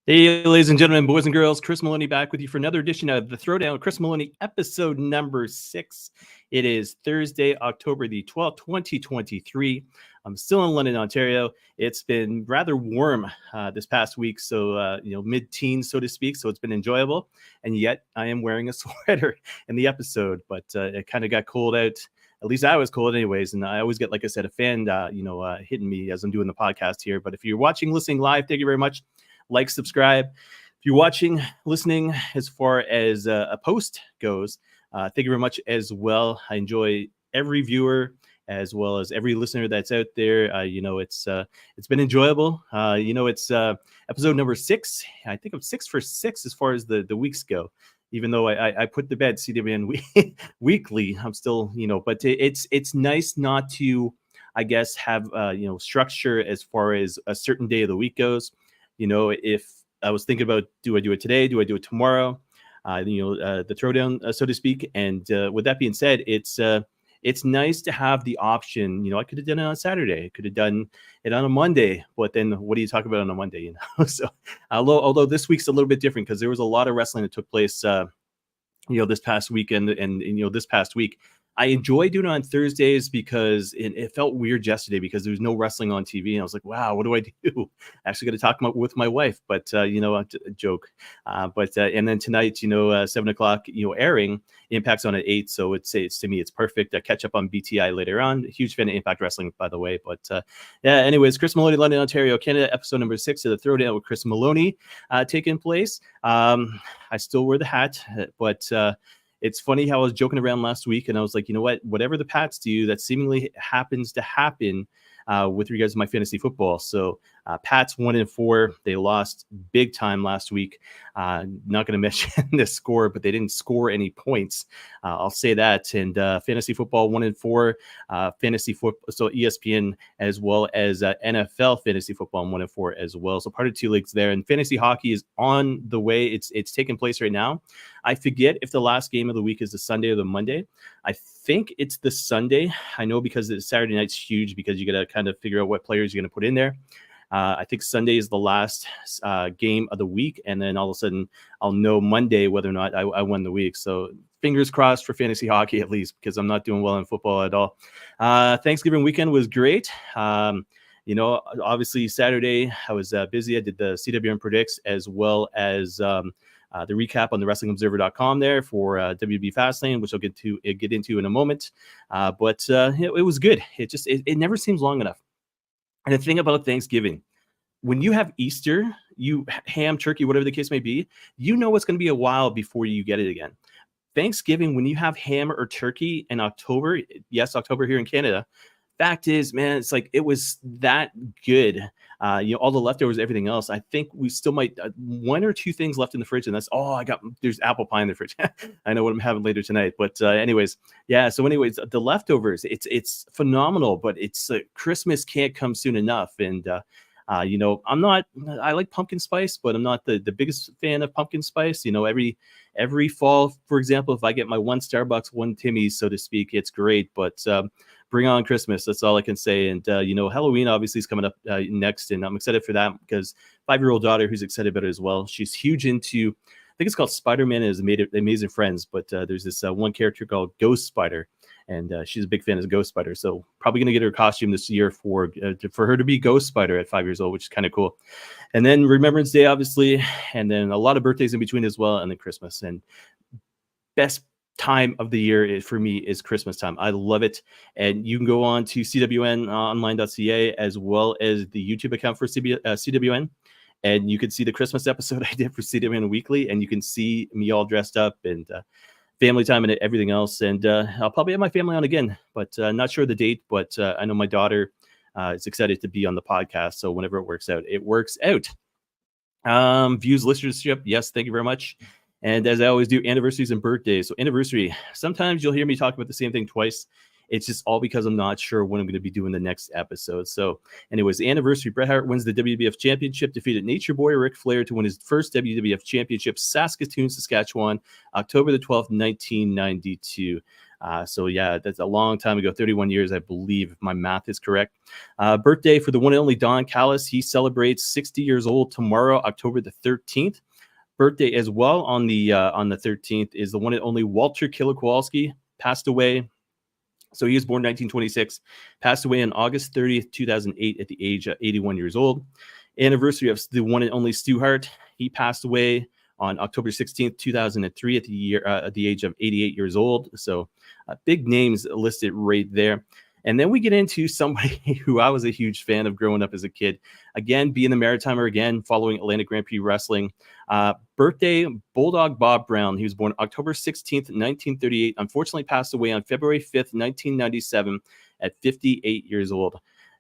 Hey, ladies and gentlemen, boys and girls, Chris Maloney back with you for another edition of the Throwdown. Chris Maloney, episode number 6. It is Thursday, October the 12th, 2023. I'm still in London, Ontario. It's been rather warm this past week, so mid-teens, so to speak. So it's been enjoyable, and yet I am wearing a sweater in the episode. But it kind of got cold out. At least I was cold anyways, and I always get, like I said, a fan, hitting me as I'm doing the podcast here. But if you're watching, listening live, thank you very much. Like, subscribe. If you're watching, listening, as far as a post goes, thank you very much as well. I enjoy every viewer as well as every listener that's out there. It's been enjoyable. It's episode number 6. I think I'm 6 for 6 as far as the weeks go. Even though I put the bed CWN weekly, I'm still, but it's nice not to, I guess, have structure as far as a certain day of the week goes. If I was thinking about, do I do it today? Do I do it tomorrow? The throwdown, so to speak. And with that being said, it's nice to have the option. I could have done it on Saturday. I could have done it on a Monday. But then what do you talk about on a Monday? So although this week's a little bit different because there was a lot of wrestling that took place, this past weekend and this past week. I enjoy doing it on Thursdays because it felt weird yesterday because there was no wrestling on TV. And I was like, wow, what do I do? I actually got to talk with my wife, but, a joke. And then tonight, 7 o'clock, airing, Impact's on at 8. So to me, it's perfect. I catch up on BTI later on. Huge fan of Impact Wrestling, by the way. But anyways, Chris Maloney, London, Ontario, Canada, episode number 6 of the Throwdown with Chris Maloney taking place. I still wear the hat, but it's funny how I was joking around last week, and I was like, you know what? Whatever the Pats do, that seemingly happens to happen with regards to my fantasy football. So Pats 1-4. They lost big time last week. Not going to mention the score, but they didn't score any points. I'll say that. And fantasy football 1-4. Fantasy football, so ESPN as well as NFL fantasy football 1-4 as well. So part of 2 leagues there. And fantasy hockey is on the way. It's taking place right now. I forget if the last game of the week is the Sunday or the Monday. I think it's the Sunday. I know because the Saturday night's huge because you got to kind of figure out what players you're going to put in there. I think Sunday is the last game of the week, and then all of a sudden I'll know Monday whether or not I won the week. So fingers crossed for fantasy hockey at least, because I'm not doing well in football at all. Thanksgiving weekend was great. Obviously Saturday I was busy. I did the CWN Predicts as well as the recap on the WrestlingObserver.com there for WB Fastlane, which I'll get into in a moment. But it was good. It never seems long enough. And the thing about Thanksgiving, when you have Easter, ham, turkey, whatever the case may be, it's going to be a while before you get it again. Thanksgiving, when you have ham or turkey in October, yes, October here in Canada, fact is, man, it's like it was that good. All the leftovers, everything else. I think we still might 1 or 2 things left in the fridge, and that's there's apple pie in the fridge. I know what I'm having later tonight, but anyways, yeah. So anyways, the leftovers, it's phenomenal, but it's Christmas can't come soon enough, and I like pumpkin spice, but I'm not the biggest fan of pumpkin spice. Every fall, for example, if I get my 1 Starbucks, 1 Timmy's, so to speak, it's great, but bring on Christmas. That's all I can say. And, Halloween obviously is coming up next, and I'm excited for that because 5-year-old daughter who's excited about it as well. She's huge into, I think it's called Spider-Man and His Amazing Friends, but there's this one character called Ghost Spider, and she's a big fan of Ghost Spider. So probably going to get her costume this year for her to be Ghost Spider at 5 years old, which is kind of cool. And then Remembrance Day, obviously, and then a lot of birthdays in between as well, and then Christmas. And best time of the year for me is Christmas time. I love it. And you can go on to cwnonline.ca as well as the YouTube account for CWN And you could see the Christmas episode I did for CWN Weekly, and you can see me all dressed up and family time and everything else. And I'll probably have my family on again, but not sure the date. But I know my daughter is excited to be on the podcast. So whenever it works out, it works out. Views, listenership, yes, thank you very much. And as I always do, anniversaries and birthdays. So anniversary, sometimes you'll hear me talk about the same thing twice. It's just all because I'm not sure when I'm going to be doing the next episode. So anyways, anniversary, Bret Hart wins the WWF Championship, defeated Nature Boy Ric Flair to win his first WWF Championship, Saskatoon, Saskatchewan, October the 12th, 1992. So yeah, that's a long time ago, 31 years, I believe, if my math is correct. Birthday for the one and only Don Callis. He celebrates 60 years old tomorrow, October the 13th. Birthday as well on the 13th is the one and only Walter Killer Kowalski, passed away. So he was born 1926, passed away on August 30th, 2008 at the age of 81 years old. Anniversary of the one and only Stu Hart. He passed away on October 16th, 2003 at the age of 88 years old. So big names listed right there. And then we get into somebody who I was a huge fan of growing up as a kid. Again, being the Maritimer again, following Atlantic Grand Prix Wrestling. Birthday, Bulldog Bob Brown. He was born October 16th, 1938. Unfortunately passed away on February 5th, 1997 at 58 years old.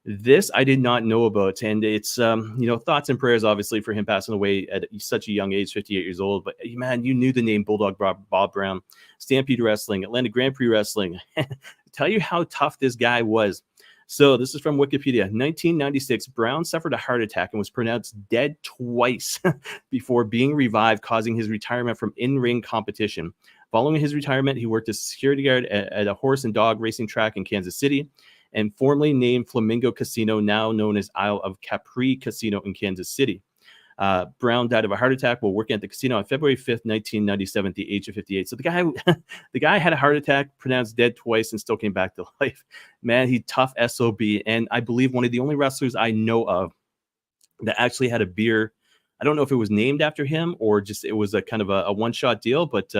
This I did not know about, and it's thoughts and prayers obviously for him passing away at such a young age, 58 years old. But man, you knew the name Bulldog Bob Brown, Stampede Wrestling, Atlantic Grand Prix Wrestling. Tell you how tough this guy was. So this is from Wikipedia. 1996, Brown suffered a heart attack and was pronounced dead twice before being revived, causing his retirement from in-ring competition. Following his retirement, he worked as a security guard at a horse and dog racing track in Kansas City, and formerly named Flamingo Casino, now known as Isle of Capri Casino in Kansas City. Brown died of a heart attack while working at the casino on February 5th, 1997 at the age of 58. So the guy had a heart attack, pronounced dead twice, and still came back to life. Man, he tough SOB. And I believe one of the only wrestlers I know of that actually had a beer. I don't know if it was named after him or just it was a kind of a one-shot deal, but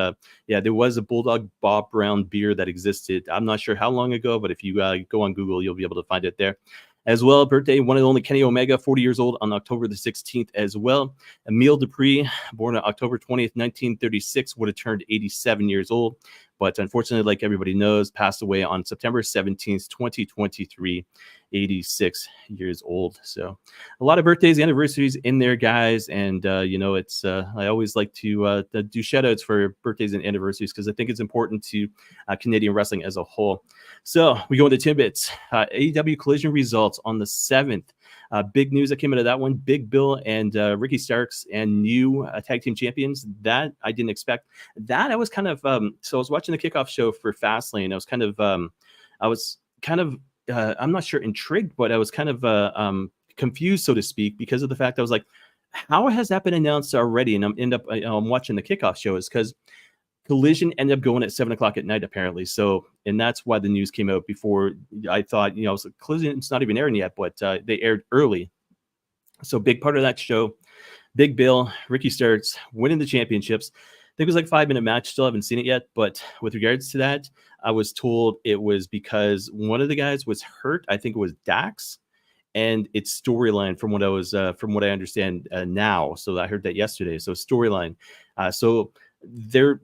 yeah, there was a Bulldog Bob Brown beer that existed. I'm not sure how long ago, but if you go on Google, you'll be able to find it there. As well, birthday, one and only Kenny Omega, 40 years old on October the 16th as well. Emile Dupree, born on October 20th, 1936, would have turned 87 years old. But unfortunately, like everybody knows, passed away on September 17th, 2023, 86 years old. So a lot of birthdays, anniversaries in there, guys. And, it's I always like to do shout outs for birthdays and anniversaries because I think it's important to Canadian wrestling as a whole. So we go into tidbits. AEW Collision results on the 7th. Big news that came out of that one. Big Bill and Ricky Starks and new tag team champions. That I didn't expect. That I was kind of so I was watching the kickoff show for Fastlane. I was kind of I'm not sure intrigued, but I was kind of confused, so to speak, because of the fact I was like, how has that been announced already? And I'm watching the kickoff show is because Collision ended up going at 7:00 at night, apparently. So, and that's why the news came out before I thought, I was like, Collision's not even airing yet, but they aired early. So big part of that show, Big Bill, Ricky Starks winning the championships. I think it was like 5-minute match. Still haven't seen it yet. But with regards to that, I was told it was because one of the guys was hurt. I think it was Dax. And it's storyline from what I understand now. So I heard that yesterday. So storyline. So they're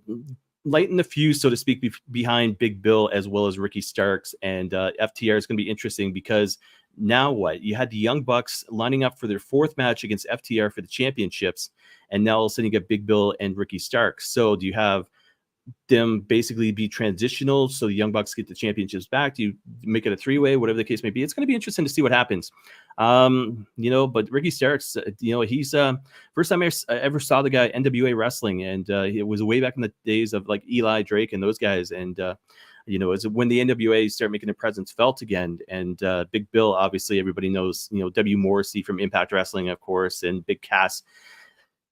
lighting the fuse, so to speak, behind Big Bill as well as Ricky Starks. And FTR is going to be interesting because now what? You had the Young Bucks lining up for their fourth match against FTR for the championships. And now all of a sudden you get Big Bill and Ricky Starks. So do you have them basically be transitional so the Young Bucks get the championships back? Do you make it a three-way, whatever the case may be? It's going to be interesting to see what happens. But Ricky Starks, he's first time I ever saw the guy NWA wrestling, and it was way back in the days of like Eli Drake and those guys. And it's when the NWA started making their presence felt again. And Big Bill, obviously everybody knows, W. Morrissey from Impact Wrestling, of course, and Big Cass.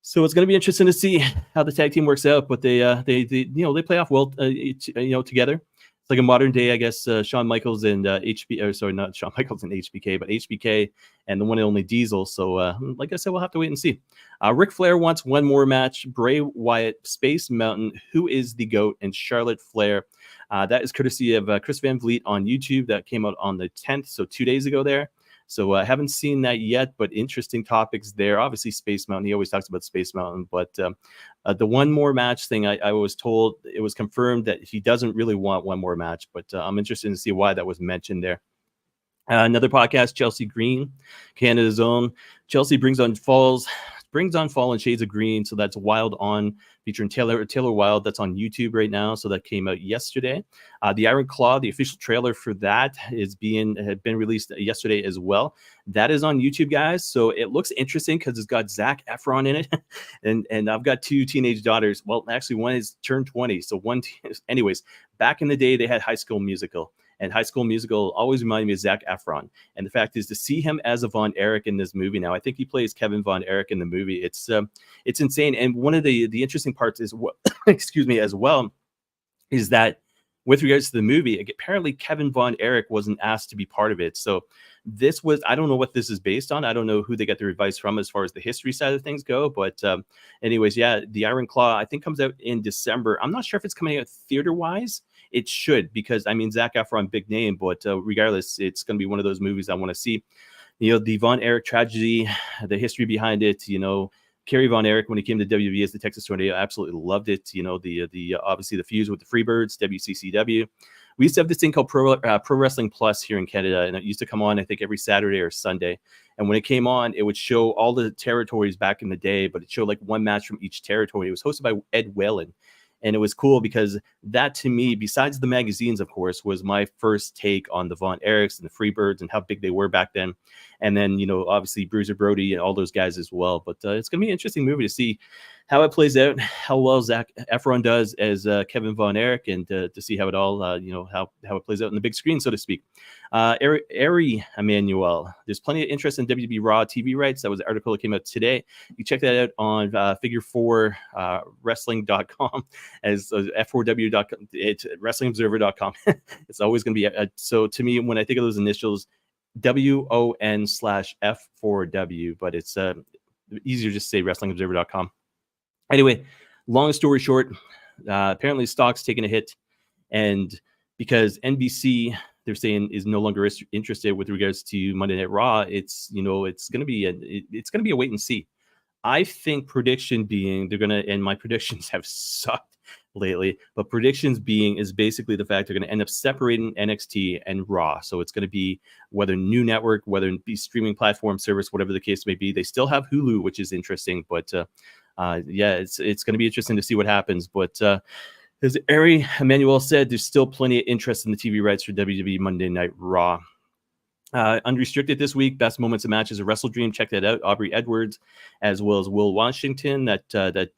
So it's going to be interesting to see how the tag team works out, but they play off well, together. It's like a modern day, I guess, Shawn Michaels and not Shawn Michaels and HBK, but HBK and the one and only Diesel. So like I said, we'll have to wait and see. Ric Flair wants one more match. Bray Wyatt, Space Mountain, Who is the GOAT, and Charlotte Flair. That is courtesy of Chris Van Vliet on YouTube. That came out on the 10th, so 2 days ago there. So I haven't seen that yet, but interesting topics there. Obviously, Space Mountain. He always talks about Space Mountain, but the one more match thing, I was told it was confirmed that he doesn't really want one more match, but I'm interested to see why that was mentioned there. Another podcast, Chelsea Green, Canada's own. Chelsea brings on Fall and Shades of Green. So that's Wild On, featuring Taylor Wilde. That's on YouTube right now. So that came out yesterday. The Iron Claw, the official trailer for that had been released yesterday as well. That is on YouTube, guys. So it looks interesting because it's got Zac Efron in it. and I've got 2 teenage daughters. Well, actually, one is turned 20. So anyways, back in the day, they had High School Musical. And High School Musical always reminded me of Zac Efron. And the fact is, to see him as a Von Erich in this movie now, I think he plays Kevin Von Erich in the movie. It's insane. And one of the interesting parts is what, excuse me, as well, is that with regards to the movie, apparently Kevin Von Erich wasn't asked to be part of it. So this was, I don't know what this is based on. I don't know who they got their advice from as far as the history side of things go. But anyways, yeah, the Iron Claw, I think, comes out in December. I'm not sure if it's coming out theater-wise. It should, because I mean, Zac Efron, big name, but regardless, it's going to be one of those movies I want to see. You know, the Von Erich tragedy, the history behind it. You know, Kerry Von Erich, when he came to WWE as the Texas Tornado, absolutely loved it. You know, the obviously the fuse with the Freebirds, WCCW. We used to have this thing called Pro Wrestling Plus here in Canada, and it used to come on, I think, every Saturday or Sunday. And when it came on, it would show all the territories back in the day, but it showed like one match from each territory. It was hosted by Ed Whalen. And it was cool because that, to me, besides the magazines, of course, was my first take on the Von Erichs and the Freebirds and how big they were back then. And then, you know, obviously Bruiser Brody and all those guys as well. But it's going to be an interesting movie to see how it plays out, how well Zac Efron does as Kevin Von Erich, and to see how it all, you know, how it plays out on the big screen, so to speak. Ari Emanuel, there's plenty of interest in WWE Raw TV rights. That was an article that came out today. You check that out on figure4wrestling.com as f4w.com. It's wrestlingobserver.com. It's always going to be so to me, when I think of those initials, WON/F4W, but it's easier just to say wrestlingobserver.com. Anyway, long story short, apparently stock's taking a hit, and because NBC, they're saying, is no longer interested with regards to Monday Night Raw, it's, you know, it's going to be a wait and see. I think prediction being they're going to, and my predictions have sucked lately, but predictions being is basically the fact they're going to end up separating NXT and Raw. So it's going to be whether new network, whether it be streaming platform service, whatever the case may be. They still have Hulu, which is interesting, but yeah, it's going to be interesting to see what happens. But as Ari Emanuel said, there's still plenty of interest in the TV rights for WWE Monday Night Raw. Unrestricted this week, best moments of matches of Wrestle Dream. Check that out. Aubrey Edwards, as well as Will Washington, that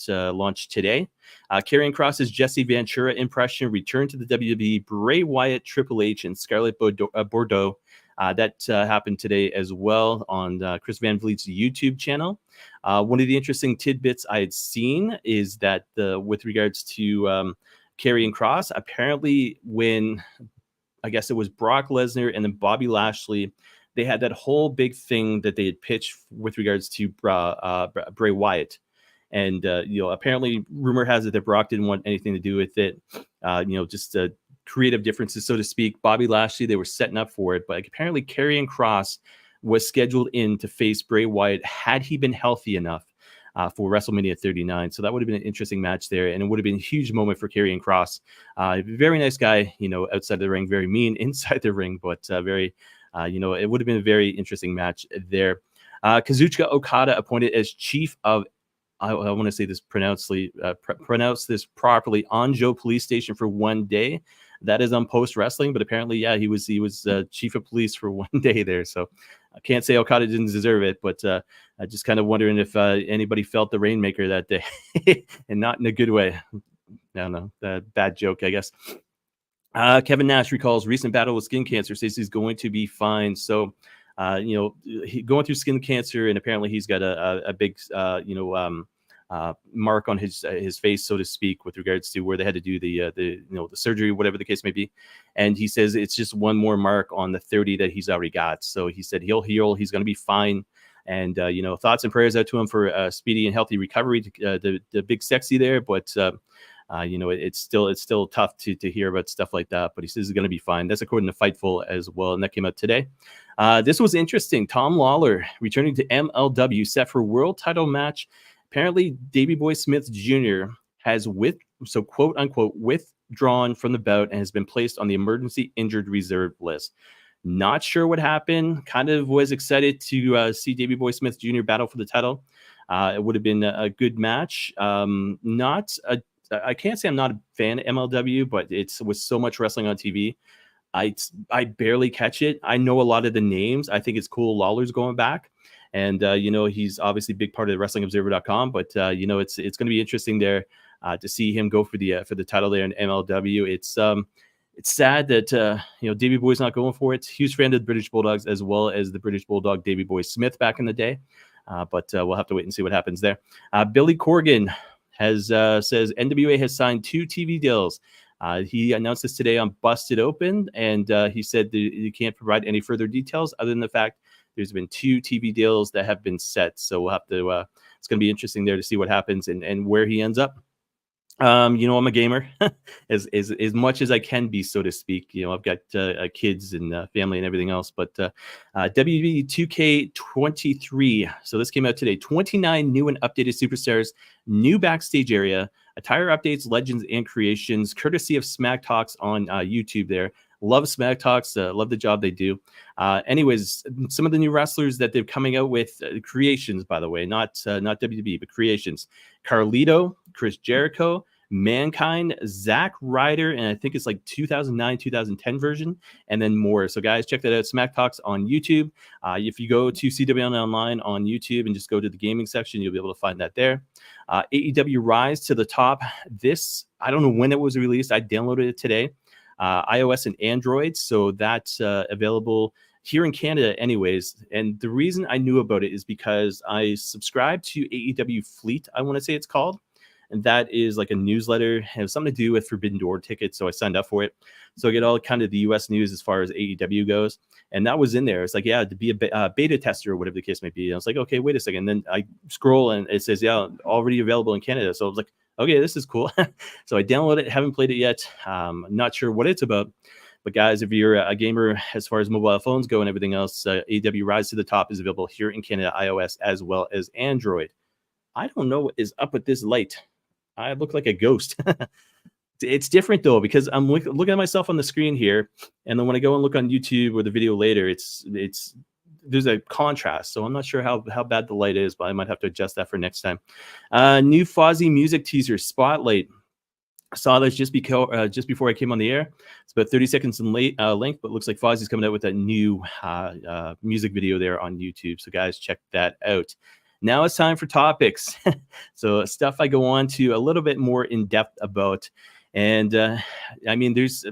launched today. Karrion Kross's Jesse Ventura impression returned to the WWE. Bray Wyatt, Triple H, and Scarlett Bordeaux. That happened today as well on Chris Van Vliet's YouTube channel. One of the interesting tidbits I had seen is that with regards to Karrion Kross, apparently when I guess it was Brock Lesnar and then Bobby Lashley, they had that whole big thing that they had pitched with regards to Bray Wyatt. And, you know, apparently rumor has it that Brock didn't want anything to do with it. You know, just creative differences, so to speak. Bobby Lashley, they were setting up for it. But apparently Karrion Kross was scheduled in to face Bray Wyatt had he been healthy enough for WrestleMania 39. So that would have been an interesting match there, and it would have been a huge moment for Karrion Kross. Very nice guy, you know, outside the ring, very mean inside the ring, but very, you know, it would have been a very interesting match there. Kazuchika Okada appointed as chief of, I want to say this pronounce this properly, Anjo Police Station for 1 day. That is on Post Wrestling, but apparently, yeah, he was chief of police for 1 day there. So I can't say Okada didn't deserve it, but I just kind of wondering if anybody felt the Rainmaker that day, and not in a good way. I don't know, bad joke, I guess. Kevin Nash recalls recent battle with skin cancer, says he's going to be fine. So, you know, going through skin cancer, and apparently he's got a big, you know, mark on his face, so to speak, with regards to where they had to do the you know, the surgery, whatever the case may be. And he says it's just one more mark on the 30 that he's already got. So he said he'll heal. He's going to be fine. And, you know, thoughts and prayers out to him for a speedy and healthy recovery, the big sexy there. But It's still tough to hear about stuff like that, but he says he's going to be fine. That's according to Fightful as well, and that came out today. This was interesting. Tom Lawler returning to MLW, set for world title match. Apparently, Davey Boy Smith Jr. has quote unquote withdrawn from the bout and has been placed on the emergency injured reserve list. Not sure what happened. Kind of was excited to see Davey Boy Smith Jr. battle for the title. It would have been a good match. I can't say I'm not a fan of MLW, but it's with so much wrestling on TV, I barely catch it. I know a lot of the names. I think it's cool Lawler's going back. And, he's obviously a big part of the WrestlingObserver.com, but, it's going to be interesting there to see him go for the title there in MLW. It's sad that, Davey Boy's not going for it. Huge fan of the British Bulldogs as well as the British Bulldog Davey Boy Smith back in the day. But we'll have to wait and see what happens there. Billy Corgan says NWA has signed 2 TV deals. He announced this today on Busted Open, and he said that he can't provide any further details other than the fact there's been 2 TV deals that have been set. So we'll have to, it's going to be interesting there to see what happens and where he ends up. I'm a gamer as much as I can be, so to speak. I've got kids and family and everything else, but WWE 2K23. So this came out today. 29 new and updated superstars, new backstage area, attire updates, legends, and creations, courtesy of Smack Talks on YouTube there. Love Smack Talks. Love the job they do. Anyways, some of the new wrestlers that they're coming out with, creations, by the way, not WWE, but creations. Carlito, Chris Jericho, Mankind, Zack Ryder, and I think it's like 2009, 2010 version, and then more. So guys, check that out. Smack Talks on YouTube. If you go to CWN Online on YouTube and just go to the gaming section, you'll be able to find that there. AEW Rise to the Top. This, I don't know when it was released. I downloaded it today. iOS and Android, so that's available here in Canada anyways. And the reason I knew about it is because I subscribed to AEW Fleet, I want to say it's called, and that is like a newsletter. It has something to do with Forbidden Door tickets, so I signed up for it. So I get all kind of the US news as far as AEW goes, and that was in there. It's like, yeah, to be a beta tester or whatever the case may be. And I was like, okay, wait a second. And then I scroll and it says, yeah, already available in Canada. So I was like, okay, this is cool. So I downloaded it, haven't played it yet. Not sure what it's about. But guys, if you're a gamer as far as mobile phones go and everything else, AEW Rise to the Top is available here in Canada, iOS as well as Android. I don't know what is up with this light. I look like a ghost. It's different though, because I'm looking at myself on the screen here, and then when I go and look on YouTube or the video later, it's there's a contrast, so I'm not sure how bad the light is, but I might have to adjust that for next time. New Fozzy music teaser, Spotlight. I saw this just before I came on the air. It's about 30 seconds in length, but looks like Fozzy's coming out with a new music video there on YouTube. So guys, check that out. Now it's time for topics. So stuff I go on to a little bit more in depth about. And I mean, there's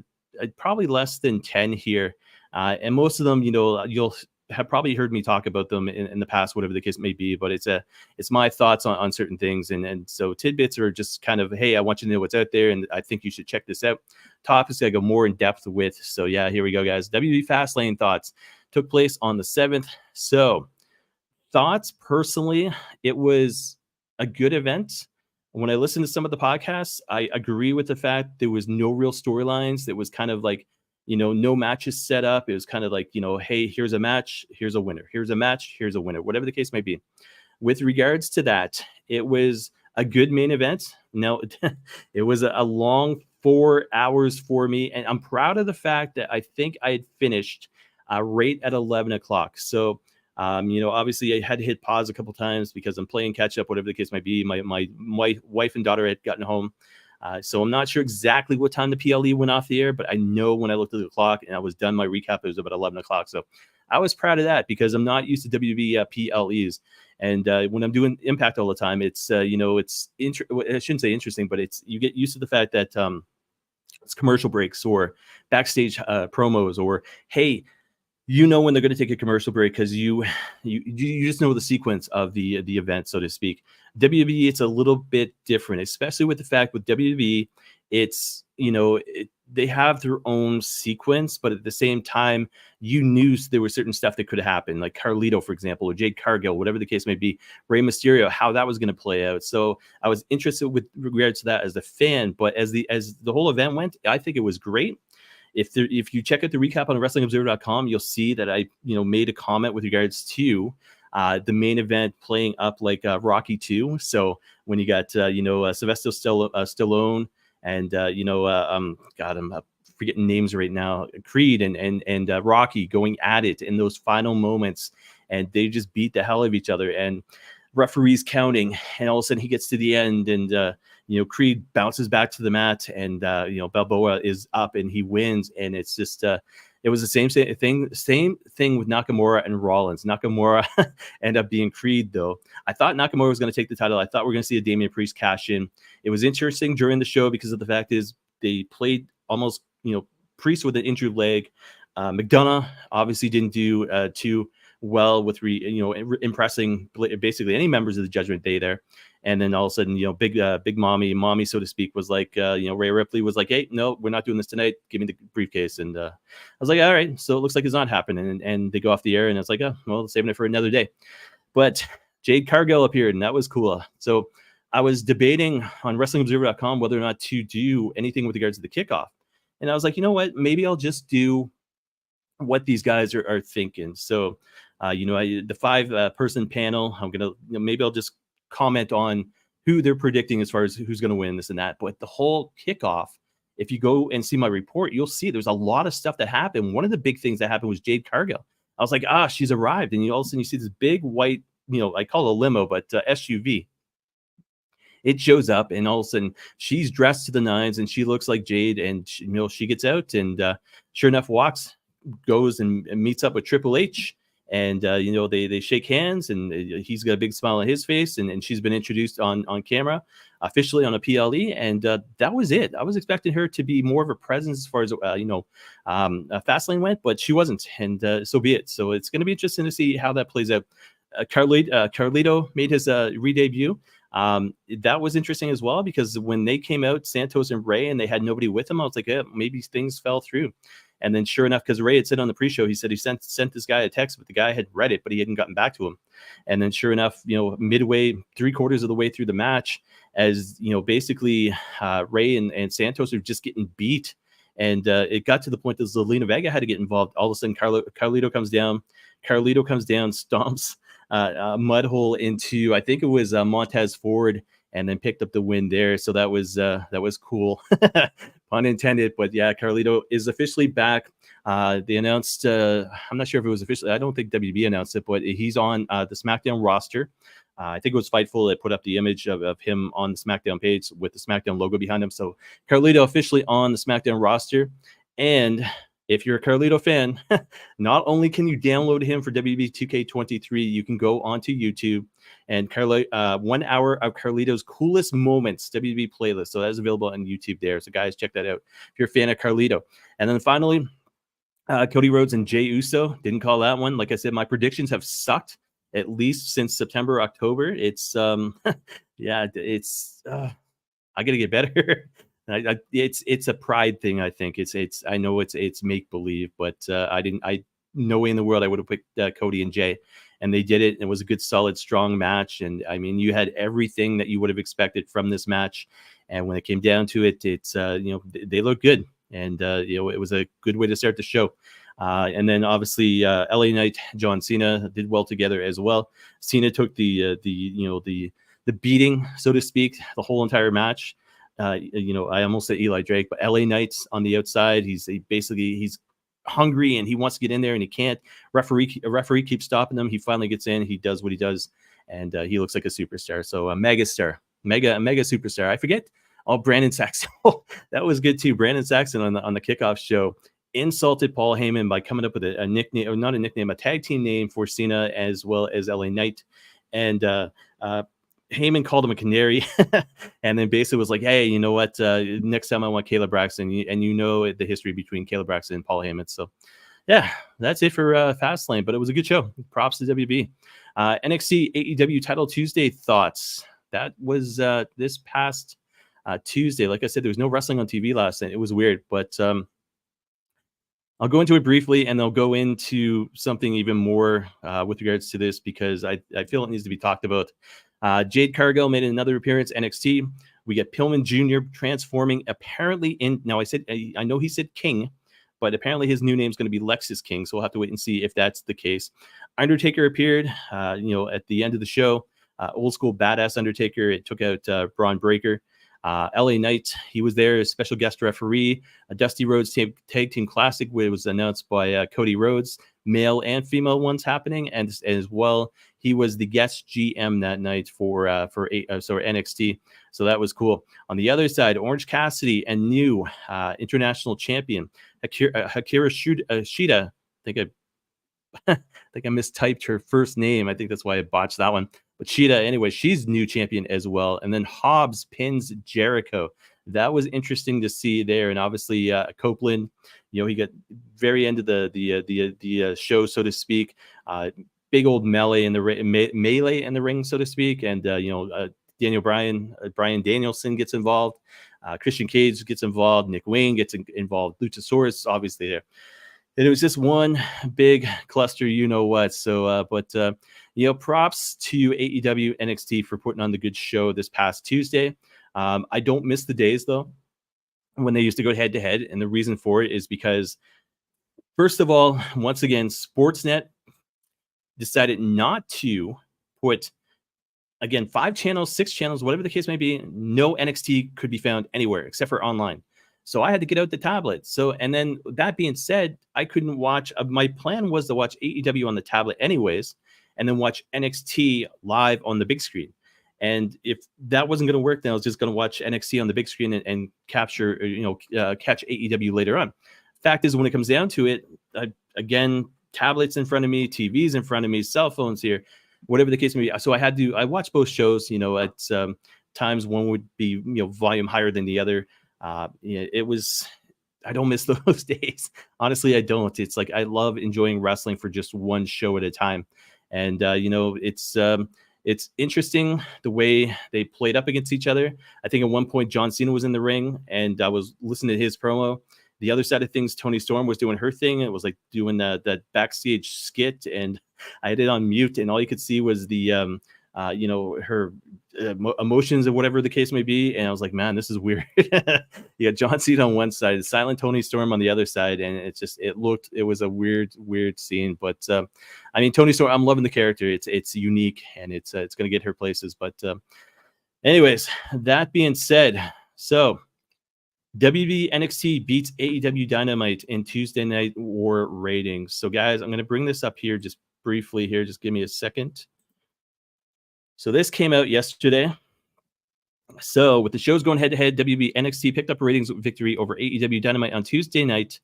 probably less than 10 here. And most of them, you'll have probably heard me talk about them in the past, whatever the case may be, but it's my thoughts on certain things. And so tidbits are just kind of, hey, I want you to know what's out there, and I think you should check this out. Topics I go more in depth with. So yeah, here we go, guys. WWE Fastlane thoughts took place on the 7th. So thoughts, personally, it was a good event. When I listened to some of the podcasts, I agree with the fact there was no real storylines. That was kind of like, no matches set up. It was kind of like, hey, here's a match, here's a winner. Here's a match, here's a winner, whatever the case may be. With regards to that, it was a good main event. No, it was a long 4 hours for me. And I'm proud of the fact that I think I had finished right at 11 o'clock. So, obviously I had to hit pause a couple times because I'm playing catch up, whatever the case might be. My wife and daughter had gotten home. So I'm not sure exactly what time the PLE went off the air, but I know when I looked at the clock and I was done my recap, it was about 11 o'clock. So I was proud of that because I'm not used to WB PLEs. And when I'm doing Impact all the time, it's, I shouldn't say interesting, but you get used to the fact that it's commercial breaks or backstage promos, or, hey, when they're going to take a commercial break because you just know the sequence of the event, so to speak. WWE, it's a little bit different, especially with the fact with WWE, it's, they have their own sequence, but at the same time, you knew there was certain stuff that could happen, like Carlito, for example, or Jade Cargill, whatever the case may be, Rey Mysterio, how that was going to play out. So I was interested with regards to that as a fan, but as the whole event went, I think it was great. If you check out the recap on WrestlingObserver.com, you'll see that I made a comment with regards to the main event playing up like Rocky 2. So when you got Sylvester Stallone and God, I'm forgetting names right now, Creed and Rocky going at it in those final moments, and they just beat the hell out of each other, and referees counting, and all of a sudden he gets to the end, and Creed bounces back to the mat, and Balboa is up and he wins, and it's just it was the same thing with Nakamura and Rollins. Nakamura ended up being Creed, though. I thought Nakamura was going to take the title. I thought we were going to see a Damian Priest cash in. It was interesting during the show because of the fact is they played almost Priest with an injured leg. McDonough obviously didn't do too well with impressing basically any members of the Judgment Day there. And then all of a sudden, big mommy, so to speak, was like, Rhea Ripley was like, hey, no, we're not doing this tonight. Give me the briefcase. And I was like, all right. So it looks like it's not happening. And they go off the air, and it's like, oh, well, saving it for another day. But Jade Cargill appeared, and that was cool. So I was debating on WrestlingObserver.com whether or not to do anything with regards to the kickoff. And I was like, you know what? Maybe I'll just do what these guys are thinking. So, the 5-person panel, I'm going to, maybe I'll just comment on who they're predicting as far as who's going to win this and that. But the whole kickoff, if you go and see my report, you'll see there's a lot of stuff that happened. One of the big things that happened was Jade Cargill. I was like, she's arrived. And all of a sudden you see this big white, I call it a limo, but SUV. It shows up, and all of a sudden she's dressed to the nines, and she looks like Jade, and she gets out, and sure enough goes and meets up with Triple H, and they shake hands, and he's got a big smile on his face, and she's been introduced on camera officially on a PLE, and that was it. I was expecting her to be more of a presence as far as Fastlane went, but she wasn't, and so be it. So it's going to be interesting to see how that plays out. Carlito made his re-debut. That was interesting as well, because when they came out, Santos and Ray, and they had nobody with them, I was like, maybe things fell through. And then sure enough, because Ray had said on the pre-show, he said he sent this guy a text, but the guy had read it, but he hadn't gotten back to him. And then sure zelenough, midway, 3/4 of the way through the match, as basically Ray and Santos are just getting beat. And it got to the point that Zelina Vega had to get involved. All of a sudden, Carlito comes down, stomps a mud hole into, I think it was Montez Ford, and then picked up the win there. So that was cool, pun intended. But yeah, Carlito is officially back. They announced, I'm not sure if it was officially, I don't think WB announced it, but he's on the SmackDown roster. I think it was Fightful that put up the image of him on the SmackDown page with the SmackDown logo behind him. So Carlito officially on the SmackDown roster. And if you're a Carlito fan, not only can you download him for WB 2K23, you can go onto YouTube and 1 hour of Carlito's coolest moments WB playlist. So that is available on YouTube there. So guys, check that out if you're a fan of Carlito. And then finally, Cody Rhodes and Jey Uso. Didn't call that one. Like I said, my predictions have sucked at least since September, October. It's it's I gotta get better. It's a pride thing. I think I know it's make believe, but no way in the world I would have picked Cody and Jey, and they did it. It was a good, solid, strong match, and I mean, you had everything that you would have expected from this match. And when it came down to it, it's they look good, and it was a good way to start the show. And then obviously LA Knight, John Cena did well together as well. Cena took the beating, so to speak, the whole entire match. I almost said Eli Drake, but LA Knight's on the outside. He's hungry and he wants to get in there and he can't. A referee keeps stopping him. He finally gets in. He does what he does, and he looks like a superstar. So a mega superstar. I forget. Oh, Brandon Saxon. That was good too. Brandon Saxon on the kickoff show insulted Paul Heyman by coming up with a nickname, or not a nickname, a tag team name for Cena as well as LA Knight. And Heyman called him a canary, and then basically was like, hey, you know what? Next time I want Caleb Braxton, and the history between Caleb Braxton and Paul Heyman. So yeah, that's it for Fastlane, but it was a good show. Props to WB. NXT AEW Title Tuesday thoughts. That was this past Tuesday. Like I said, there was no wrestling on TV last night. It was weird, but I'll go into it briefly, and I'll go into something even more with regards to this because I feel it needs to be talked about. Jade Cargill made another appearance, NXT. We get Pillman Jr. transforming apparently in. Now, I know he said King, but apparently his new name is going to be Lexis King, so we'll have to wait and see if that's the case. Undertaker appeared, at the end of the show. Old school badass Undertaker. It took out Braun Breaker. LA Knight, he was there as special guest referee. A Dusty Rhodes Tag Team Classic, where it was announced by Cody Rhodes, male and female ones happening, and as well, he was the guest GM that night for NXT. So that was cool. On the other side, Orange Cassidy and new international champion Hikaru Shida. I think I mistyped her first name. I think that's why I botched that one. But Shida, anyway, she's new champion as well. And then Hobbs pins Jericho. That was interesting to see there. And obviously, Copeland, he got very end of the show, so to speak. Big old melee in the ring, so to speak. And Brian Danielson gets involved. Christian Cage gets involved. Nick Wayne gets involved. Luchasaurus, obviously there. And it was just one big cluster, what. So, props to AEW NXT for putting on the good show this past Tuesday. I don't miss the days, though, when they used to go head-to-head. And the reason for it is because, first of all, once again, Sportsnet decided not to put, again, 5 channels, 6 channels, whatever the case may be. No NXT could be found anywhere except for online. So I had to get out the tablet. So, and then that being said, I couldn't watch. My plan was to watch AEW on the tablet anyways, and then watch NXT live on the big screen. And if that wasn't going to work, then I was just going to watch NXT on the big screen and capture, catch AEW later on. Fact is, when it comes down to it, again, tablets in front of me, TVs in front of me, cell phones here, whatever the case may be. So I watched both shows, at times one would be, volume higher than the other. It was, I don't miss those days. Honestly, I don't. It's like I love enjoying wrestling for just one show at a time. And it's interesting the way they played up against each other. I think at one point John Cena was in the ring and I was listening to his promo. The other side of things, Toni Storm was doing her thing. It was like doing that backstage skit, and I had it on mute, and all you could see was the her emotions or whatever the case may be. And I was like, man, this is weird. You got John Cena on one side, silent Toni Storm on the other side. And it was a weird scene. But Toni Storm, I'm loving the character. It's unique, and it's going to get her places. But anyways, that being said, so WB NXT beats AEW Dynamite in Tuesday Night War ratings. So guys, I'm going to bring this up here just briefly here. Just give me a second. So this came out yesterday. So with the shows going head-to-head, WB NXT picked up a ratings victory over AEW Dynamite on Tuesday night.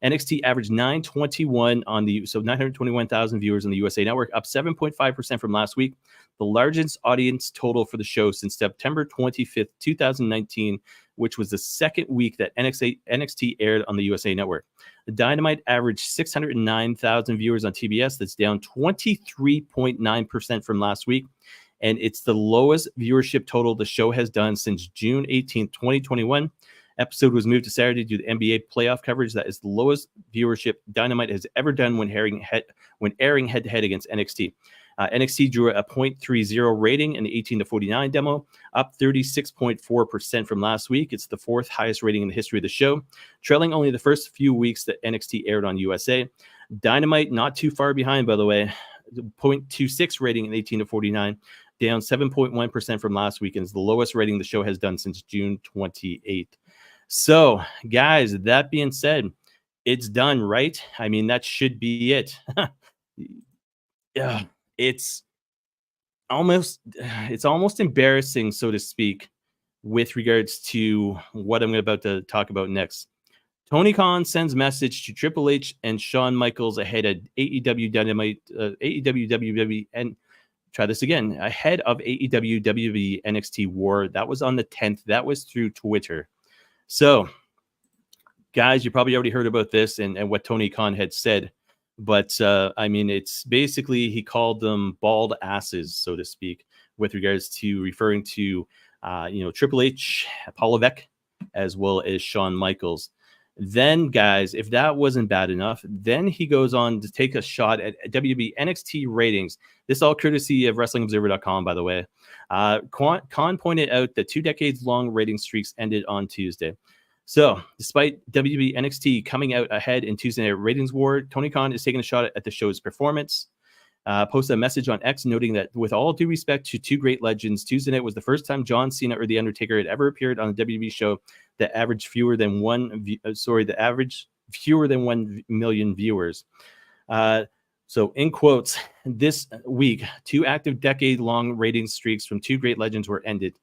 NXT averaged 921 921,000 viewers on the USA Network, up 7.5% from last week. The largest audience total for the show since September 25th, 2019, which was the second week that NXT aired on the USA Network. The Dynamite averaged 609,000 viewers on TBS. That's down 23.9% from last week. And it's the lowest viewership total the show has done since June 18th, 2021. Episode was moved to Saturday due to NBA playoff coverage. That is the lowest viewership Dynamite has ever done when airing head-to-head against NXT. NXT drew a 0.30 rating in the 18 to 49 demo, up 36.4% from last week. It's the 4th highest rating in the history of the show, trailing only the first few weeks that NXT aired on USA. Dynamite not too far behind, by the way, 0.26 rating in 18 to 49, down 7.1% from last week, and is the lowest rating the show has done since June 28th. So, guys, that being said, it's done, right? That should be it. Yeah, it's almost embarrassing, so to speak, with regards to what I'm about to talk about next. Tony Khan sends message to Triple H and Shawn Michaels ahead of AEW Dynamite, AEW WWE, and try this again, ahead of AEW WWE NXT War. That was on the 10th. That was through Twitter. So, guys, you probably already heard about this and what Tony Khan had said. But, it's basically he called them bald asses, so to speak, with regards to referring to Triple H, Paul Levesque, as well as Shawn Michaels. Then, guys, if that wasn't bad enough, then he goes on to take a shot at WWE NXT ratings. This all courtesy of WrestlingObserver.com, by the way. Khan pointed out that 2 decades-long rating streaks ended on Tuesday. So, despite WWE NXT coming out ahead in Tuesday Night Ratings War, Tony Khan is taking a shot at the show's performance. Posted a message on X noting that with all due respect to 2 great legends, Tuesday night was the first time John Cena or The Undertaker had ever appeared on a WWE show that averaged fewer than 1 million viewers. So in quotes, this week, 2 active decade-long rating streaks from 2 great legends were ended.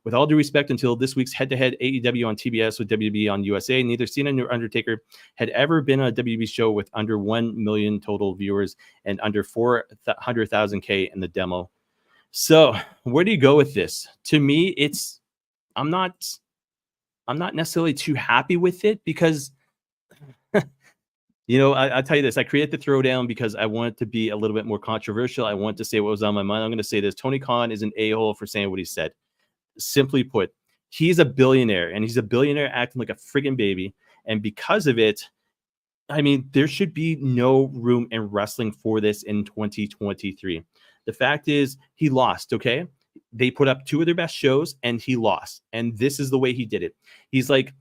With all due respect, until this week's head-to-head AEW on TBS with WWE on USA, neither Cena nor Undertaker had ever been on a WWE show with under 1 million total viewers and under 400,000 K in the demo. So where do you go with this? To me, I'm not necessarily too happy with it because, I'll tell you this. I created the Throwdown because I want it to be a little bit more controversial. I want to say what was on my mind. I'm going to say this. Tony Khan is an a-hole for saying what he said. Simply put, he's a billionaire, and he's a billionaire acting like a friggin' baby. And because of it, I mean, there should be no room in wrestling for this in 2023. The fact is, he lost, okay? They put up 2 of their best shows, and he lost. And this is the way he did it. He's like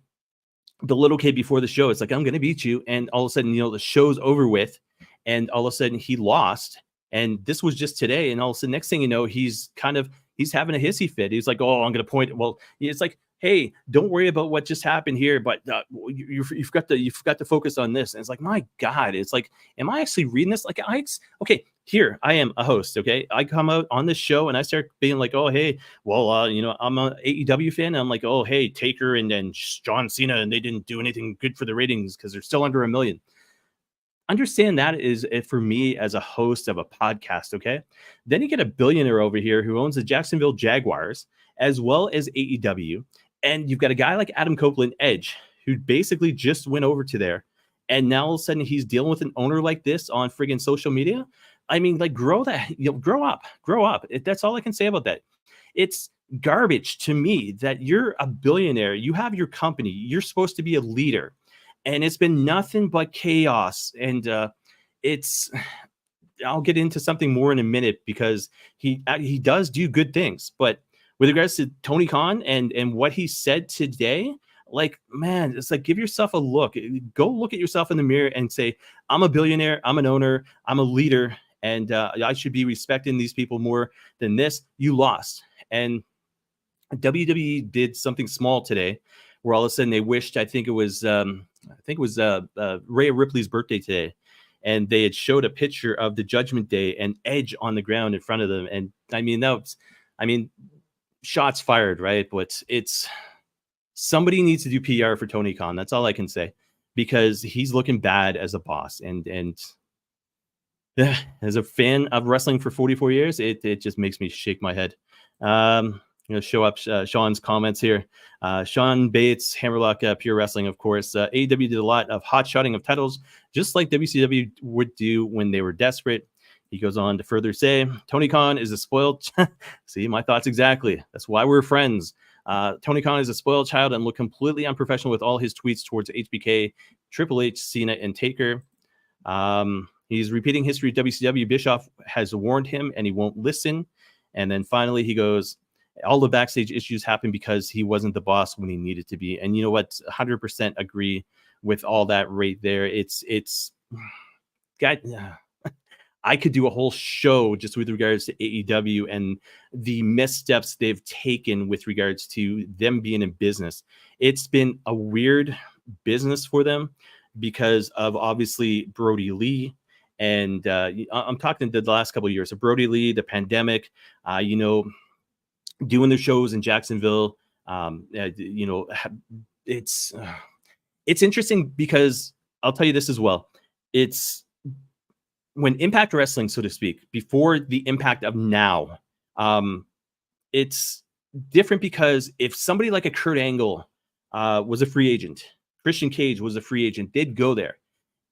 the little kid before the show. It's like, I'm going to beat you. And all of a sudden, the show's over with. And all of a sudden, he lost. And this was just today. And all of a sudden, next thing you know, he's having a hissy fit. He's like, oh, I'm going to point. Well, it's like, hey, don't worry about what just happened here, but you've got to focus on this. And it's like, my God, it's like, am I actually reading this? Like, okay, here I am a host. Okay, I come out on this show and I start being like, oh, hey, well, I'm an AEW fan. And I'm like, oh, hey, Taker and then John Cena, and they didn't do anything good for the ratings because they're still under 1 million. Understand that is for me as a host of a podcast, okay? Then you get a billionaire over here who owns the Jacksonville Jaguars as well as AEW, and you've got a guy like Adam Copeland, Edge, who basically just went over to there, and now all of a sudden he's dealing with an owner like this on friggin' social media. I mean, like, grow up. That's all I can say about that. It's garbage to me that you're a billionaire, you have your company, you're supposed to be a leader. And it's been nothing but chaos. And I'll get into something more in a minute because he does do good things. But with regards to Tony Khan and what he said today, like, man, it's like, give yourself a look. Go look at yourself in the mirror and say, I'm a billionaire, I'm an owner, I'm a leader, and I should be respecting these people more than this. You lost. And WWE did something small today where all of a sudden they wished, I think it was Rhea Ripley's birthday today, and they had showed a picture of the Judgment Day and Edge on the ground in front of them. And I mean, shots fired, right? But it's somebody needs to do PR for Tony Khan. That's all I can say, because he's looking bad as a boss. And as a fan of wrestling for 44 years, it just makes me shake my head. Show up Sean's comments here. Sean Bates, Hammerlock, Pure Wrestling, of course. AEW did a lot of hot shotting of titles, just like WCW would do when they were desperate. He goes on to further say, Tony Khan is a spoiled... See, my thoughts exactly. That's why we're friends. Tony Khan is a spoiled child and looked completely unprofessional with all his tweets towards HBK, Triple H, Cena, and Taker. He's repeating history. WCW. Bischoff has warned him, and he won't listen. And then finally, he goes... all the backstage issues happened because he wasn't the boss when he needed to be. And you know what? 100% agree with all that right there. It's God, I could do a whole show just with regards to AEW and the missteps they've taken with regards to them being in business. It's been a weird business for them because of obviously Brody Lee. And I'm talking the last couple of years of Brody Lee, the pandemic, doing their shows in Jacksonville. It's interesting because I'll tell you this as well. It's when Impact Wrestling, so to speak, before the Impact of now, it's different because if somebody like a Kurt Angle was a free agent, Christian Cage was a free agent, they'd go there.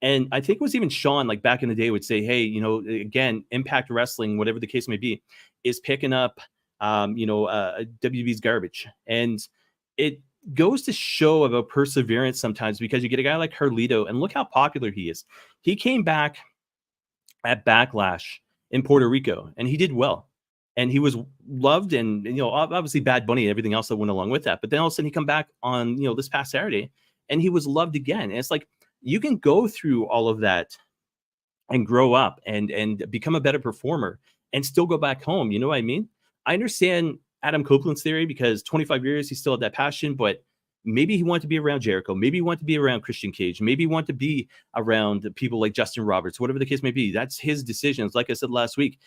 And I think it was even Sean, like back in the day, would say, hey, again, Impact Wrestling, whatever the case may be, is picking up WB's garbage. And it goes to show about perseverance sometimes, because you get a guy like Carlito, and look how popular he is. He came back at Backlash in Puerto Rico, and he did well. And he was loved, and obviously Bad Bunny and everything else that went along with that. But then all of a sudden he come back on this past Saturday, and he was loved again. And it's like, you can go through all of that and grow up and become a better performer and still go back home. You know what I mean? I understand Adam Copeland's theory, because 25 years he still had that passion, but maybe he wanted to be around Jericho. Maybe he wanted to be around Christian Cage. Maybe he wanted to be around people like Justin Roberts, whatever the case may be. That's his decisions. Like I said last week,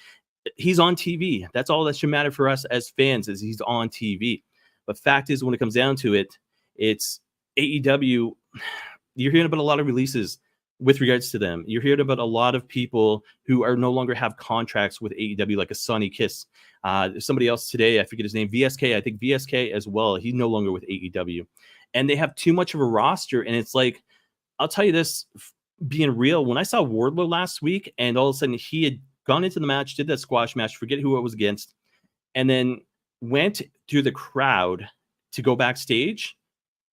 he's on TV. That's all that should matter for us as fans, is he's on TV. But fact is, when it comes down to it, it's AEW. You're hearing about a lot of releases with regards to them. You're hearing about a lot of people who are no longer have contracts with AEW, like a Sonny Kiss. Somebody else today, I forget his name, VSK. I think VSK as well. He's no longer with AEW. And they have too much of a roster. And it's like, I'll tell you this, being real, when I saw Wardlow last week, and all of a sudden he had gone into the match, did that squash match, forget who it was against, and then went through the crowd to go backstage,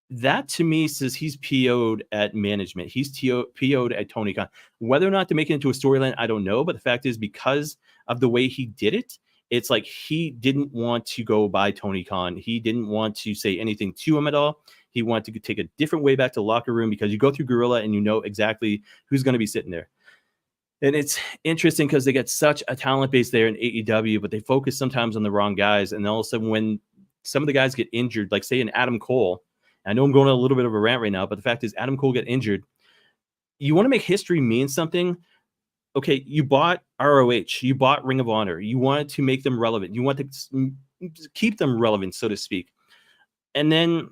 that to me says he's PO'd at management. He's PO'd at Tony Khan. Whether or not to make it into a storyline, I don't know. But the fact is, because of the way he did it, it's like he didn't want to go by Tony Khan. He didn't want to say anything to him at all. He wanted to take a different way back to the locker room, because you go through Gorilla and you know exactly who's going to be sitting there. And it's interesting because they get such a talent base there in AEW, but they focus sometimes on the wrong guys. And all of a sudden, when some of the guys get injured, like say an Adam Cole, I know I'm going on a little bit of a rant right now, but the fact is Adam Cole get injured. You want to make history mean something. Okay, you bought ROH, you bought Ring of Honor. You wanted to make them relevant. You want to keep them relevant, so to speak. And then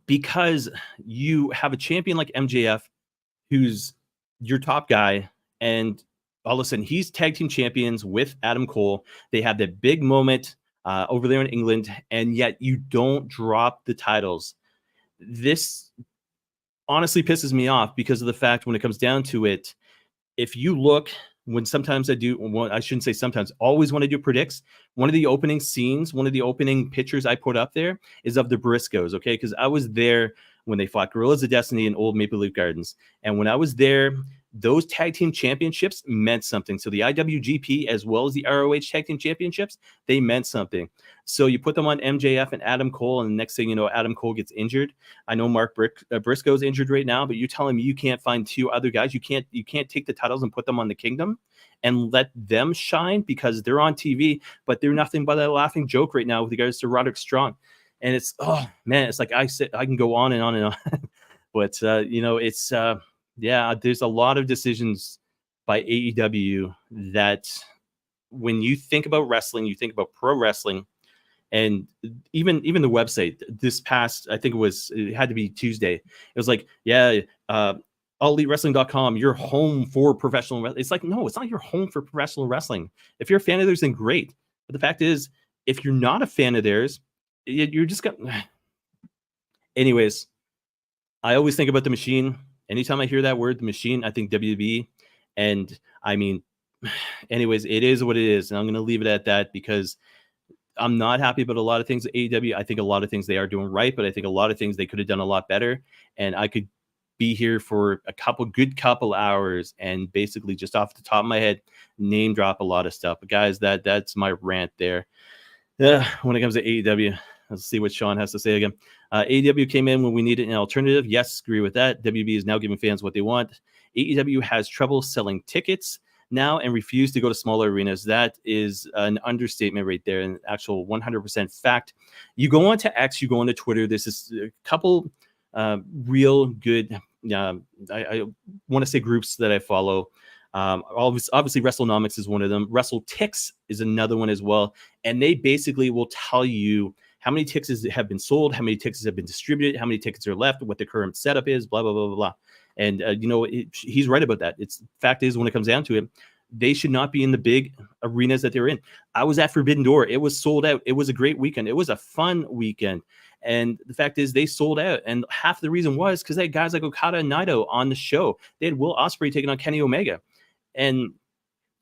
because you have a champion like MJF, who's your top guy, and all of a sudden he's tag team champions with Adam Cole. They have that big moment over there in England, and yet you don't drop the titles. This honestly pisses me off, because of the fact, when it comes down to it, if you look, when sometimes I do, well, I shouldn't say sometimes, always when I do predicts, one of the opening scenes, one of the opening pictures I put up there is of the Briscoes, okay? Because I was there when they fought Gorillas of Destiny in Old Maple Leaf Gardens. And when I was there, those tag team championships meant something. So the IWGP as well as the ROH tag team championships, they meant something. So you put them on MJF and Adam Cole, and the next thing you know, Adam Cole gets injured. I know Mark Briscoe's injured right now, but you're telling me you can't find two other guys? You can't take the titles and put them on the Kingdom and let them shine, because they're on TV, but they're nothing but a laughing joke right now with regards to Roderick Strong. And it's, oh man, it's like I can go on and on and on. But it's yeah, there's a lot of decisions by AEW that, when you think about wrestling, you think about pro wrestling, and even the website this past, I think it had to be Tuesday. It was like, yeah, AllEliteWrestling.com, your home for professional wrestling. It's like, no, it's not your home for professional wrestling. If you're a fan of theirs, then great. But the fact is, if you're not a fan of theirs, you're just got. Anyways, I always think about the machine. Anytime I hear that word, the machine, I think WWE. And I mean, anyways, it is what it is. And I'm going to leave it at that, because I'm not happy about a lot of things at AEW. I think a lot of things they are doing right, but I think a lot of things they could have done a lot better. And I could be here for a couple hours and basically just off the top of my head, name drop a lot of stuff. But guys, that's my rant there. When it comes to AEW, let's see what Sean has to say again. AEW came in when we needed an alternative. Yes, agree with that. WB is now giving fans what they want. AEW has trouble selling tickets now and refuse to go to smaller arenas. That is an understatement right there, an actual 100% fact. You go onto X, you go onto Twitter. This is a couple real good, I want to say, groups that I follow. Obviously WrestleNomics is one of them. WrestleTix is another one as well. And they basically will tell you how many tickets have been sold, how many tickets have been distributed, how many tickets are left, what the current setup is, blah, blah, blah, blah, blah. And, he's right about that. Fact is, when it comes down to it, they should not be in the big arenas that they're in. I was at Forbidden Door. It was sold out. It was a great weekend. It was a fun weekend. And the fact is, they sold out. And half the reason was because they had guys like Okada and Naito on the show. They had Will Ospreay taking on Kenny Omega. And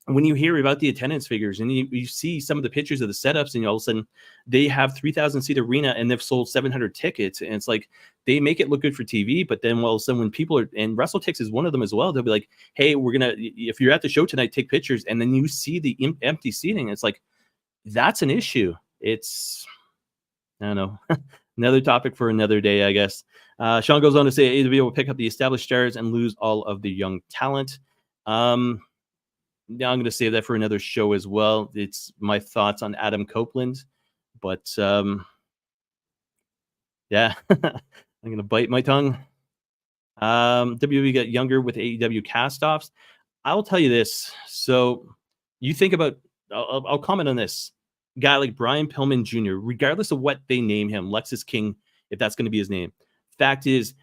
when you hear about the attendance figures and you see some of the pictures of the setups, and all of a sudden they have 3,000 seat arena and they've sold 700 tickets, and it's like they make it look good for TV, but then all of a sudden when people are, and WrestleTix is one of them as well, they'll be like, hey, we're gonna, if you're at the show tonight, take pictures, and then you see the empty seating. It's like, that's an issue. It's, I don't know. Another topic for another day, I guess. Sean goes on to say AEW will pick up the established stars and lose all of the young talent. Yeah, I'm going to save that for another show as well. It's my thoughts on Adam Copeland, but yeah, I'm going to bite my tongue. WWE got younger with AEW cast-offs. I'll tell you this. So you think about, I'll comment on this. Guy like Brian Pillman Jr., regardless of what they name him, Lexis King, if that's going to be his name. Fact is,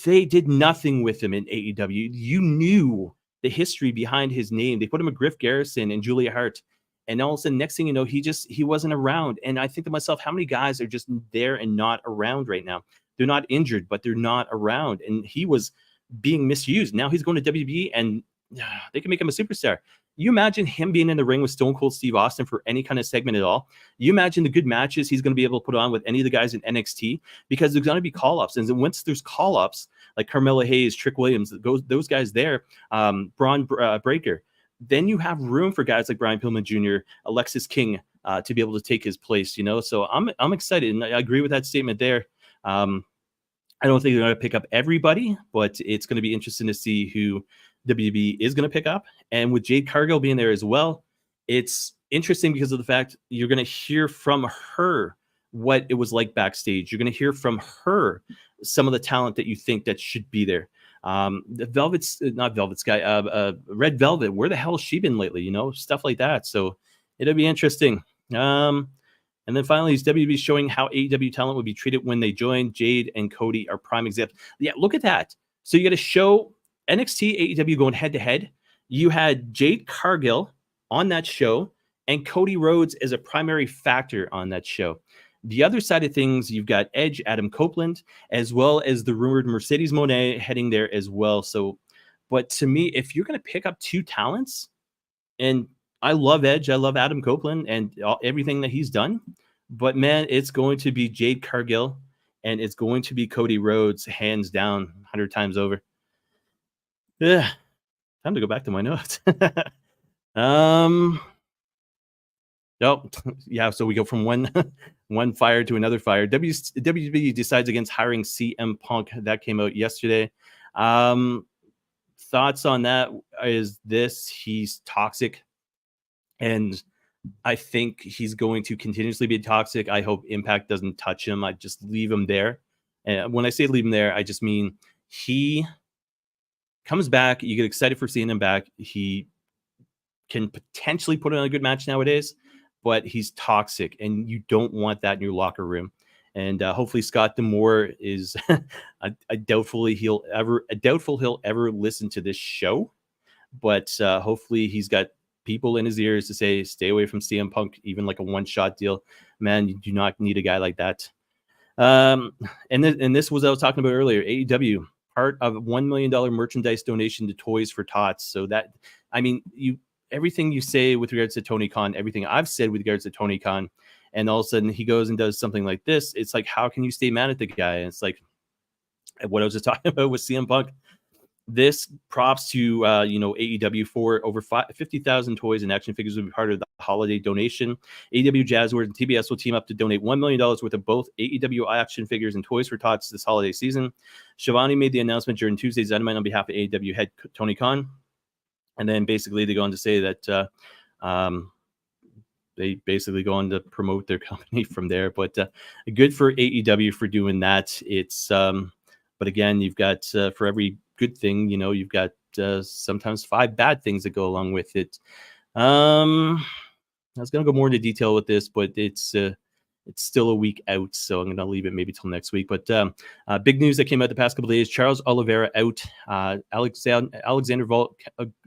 they did nothing with him in AEW. You knew the history behind his name. They put him with Griff Garrison and Julia Hart, and all of a sudden, next thing you know, he wasn't around. And I think to myself, how many guys are just there and not around right now? They're not injured, but they're not around. And he was being misused. Now he's going to WB, and they can make him a superstar. You imagine him being in the ring with Stone Cold Steve Austin for any kind of segment at all. You imagine the good matches he's going to be able to put on with any of the guys in NXT, because there's going to be call-ups. And then once there's call-ups, like Carmella Hayes, Trick Williams, those guys there, Braun Breaker, then you have room for guys like Brian Pillman Jr., Alexis King, to be able to take his place, you know? So I'm excited, and I agree with that statement there. I don't think they're going to pick up everybody, but it's going to be interesting to see who WB is going to pick up. And with Jade Cargill being there as well, it's interesting because of the fact you're going to hear from her what it was like backstage. You're going to hear from her some of the talent that you think that should be there. The Red Velvet, where the hell has she been lately? You know, stuff like that. So it'll be interesting. And then finally, is WB showing how AEW talent would be treated when they join. Jade and Cody are prime examples. Yeah, look at that. So you got to show NXT, AEW going head to head. You had Jade Cargill on that show and Cody Rhodes as a primary factor on that show. The other side of things, you've got Edge, Adam Copeland, as well as the rumored Mercedes Moné heading there as well. So, but to me, if you're going to pick up two talents, and I love Edge, I love Adam Copeland and everything that he's done, but man, it's going to be Jade Cargill and it's going to be Cody Rhodes, hands down, 100 times over. Yeah, time to go back to my notes. Nope. Yeah, so we go from one fire to another fire. WWE decides against hiring CM Punk. That came out yesterday. Thoughts on that is this: he's toxic, and I think he's going to continuously be toxic. I hope Impact doesn't touch him. I just leave him there. And when I say leave him there, I just mean he comes back. You get excited for seeing him back. He can potentially put on a good match nowadays, but he's toxic, and you don't want that in your locker room. And hopefully Scott D'Amore is doubtful he'll ever listen to this show, but hopefully he's got people in his ears to say, stay away from CM Punk, even like a one-shot deal. Man, you do not need a guy like that. And this was I was talking about earlier. AEW, part of $1 million merchandise donation to Toys for Tots. So that, I mean, everything you say with regards to Tony Khan, everything I've said with regards to Tony Khan, and all of a sudden he goes and does something like this. It's like, how can you stay mad at the guy? And it's like what I was just talking about with CM Punk. This props to AEW for over 50,000 toys and action figures will be part of the holiday donation. AEW, Jazzwares, and TBS will team up to donate $1 million worth of both AEW action figures and Toys for Tots this holiday season. Shivani made the announcement during Tuesday's Dynamite on behalf of AEW head Tony Khan. And then basically they go on to say that they basically go on to promote their company from there. But good for AEW for doing that. It's but again, you've got for every good thing, you've got sometimes 5 bad things that go along with it. I was going to go more into detail with this, but it's still a week out, so I'm going to leave it maybe till next week. But big news that came out the past couple of days: Charles Oliveira out, Alexander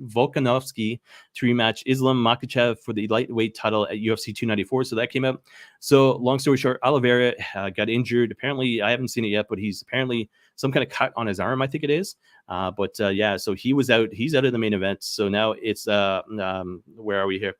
Volkanovski to rematch Islam Makhachev for the lightweight title at UFC 294. So that came out. So long story short, Oliveira got injured. Apparently, I haven't seen it yet, but he's apparently some kind of cut on his arm, I think it is. But yeah, so he's out of the main event. So now it's where are we here?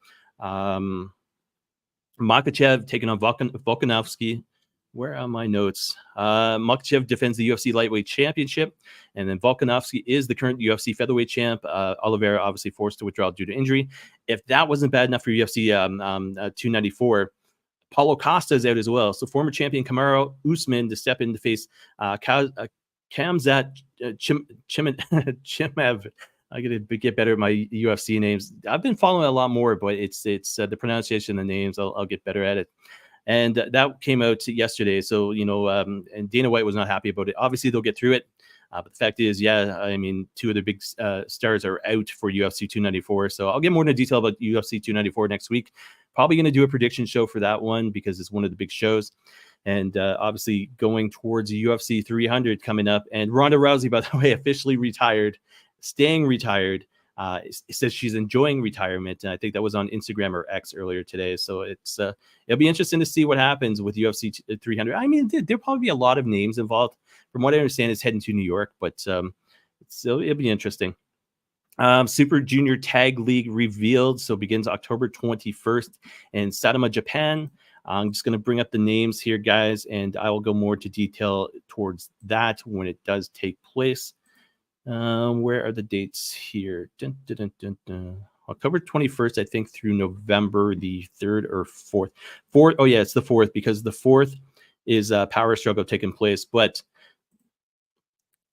Makhachev taking on Volkanovski. Where are my notes? Makhachev defends the UFC lightweight championship, and then Volkanovski is the current UFC featherweight champ. Oliveira obviously forced to withdraw due to injury. If that wasn't bad enough for UFC 294, Paulo Costa is out as well. So former champion Kamaru Usman to step in to face Khamzat Chimaev. I gotta get better at my UFC names. I've been following a lot more, but it's the pronunciation of the names. I'll get better at it. And that came out yesterday. So, and Dana White was not happy about it. Obviously, they'll get through it. But the fact is, yeah, I mean, two of the big stars are out for UFC 294. So I'll get more into detail about UFC 294 next week. Probably going to do a prediction show for that one because it's one of the big shows. And obviously going towards UFC 300 coming up. And Ronda Rousey, by the way, officially retired, staying retired. It says she's enjoying retirement, and I think that was on Instagram or X earlier today. So it'll be interesting to see what happens with UFC 300. I mean, there'll probably be a lot of names involved. From what I understand, it's heading to New York, but it'll be interesting. Super Junior Tag League revealed, so begins October 21st in Saitama, Japan. I'm just going to bring up the names here, guys, and I will go more to detail towards that when it does take place. Where are the dates here? October 21st, I think, through November the 3rd or 4th. Oh, yeah, it's the 4th because the 4th is Power Struggle taking place. But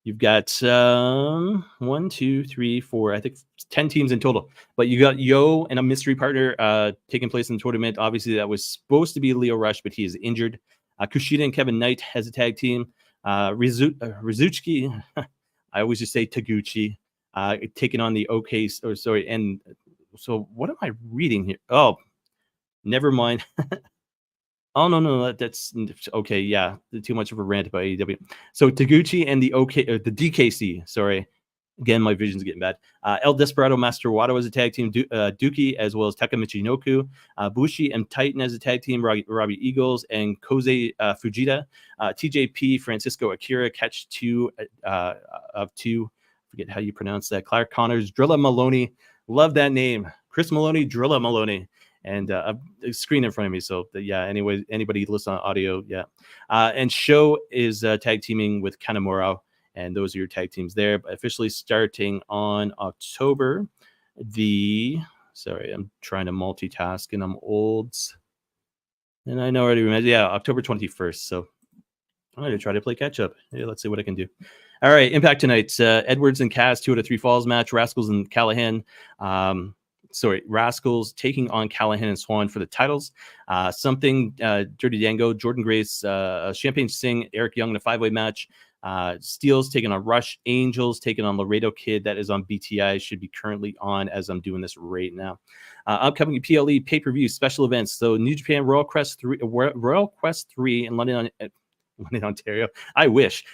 you've got 1, 2, 3, 4, I think 10 teams in total. But you got Yo and a mystery partner taking place in the tournament. Obviously, that was supposed to be Leo Rush, but he is injured. Kushida and Kevin Knight has a tag team. Rizuchi. I always just say Taguchi, taking on the and so what am I reading here? Oh, never mind. Oh, no, that's okay. Yeah, too much of a rant about AEW. So Taguchi and the DKC, sorry. Again, my vision's getting bad. El Desperado Master Wato as a tag team, Dookie, as well as Takamichi Noku, Bushi and Titan as a tag team, Robbie Eagles, and Koze Fujita, TJP, Francisco Akira, catch two of two. Forget how you pronounce that. Clark Connors, Drilla Maloney. Love that name. Chris Maloney, Drilla Maloney. And a screen in front of me. So, yeah, anyway, anybody listen on audio, yeah. And Sho is tag teaming with Kanemaru. And those are your tag teams there. But officially starting on October sorry, I'm trying to multitask and I'm old. And I know already remember. Yeah, October 21st. So I'm going to try to play catch up. Yeah, let's see what I can do. All right, Impact tonight. Edwards and Cass, 2 out of 3 falls match. Rascals and Callahan. Rascals taking on Callahan and Swan for the titles. Dirty Dango, Jordan Grace, Champagne Singh, Eric Young in a 5-way match. Steels taking on Rush, Angels taking on Laredo Kid. That is on BTI, should be currently on as I'm doing this right now. Upcoming PLE pay-per-view special events. So New Japan Royal Quest 3 in London, Ontario. I wish.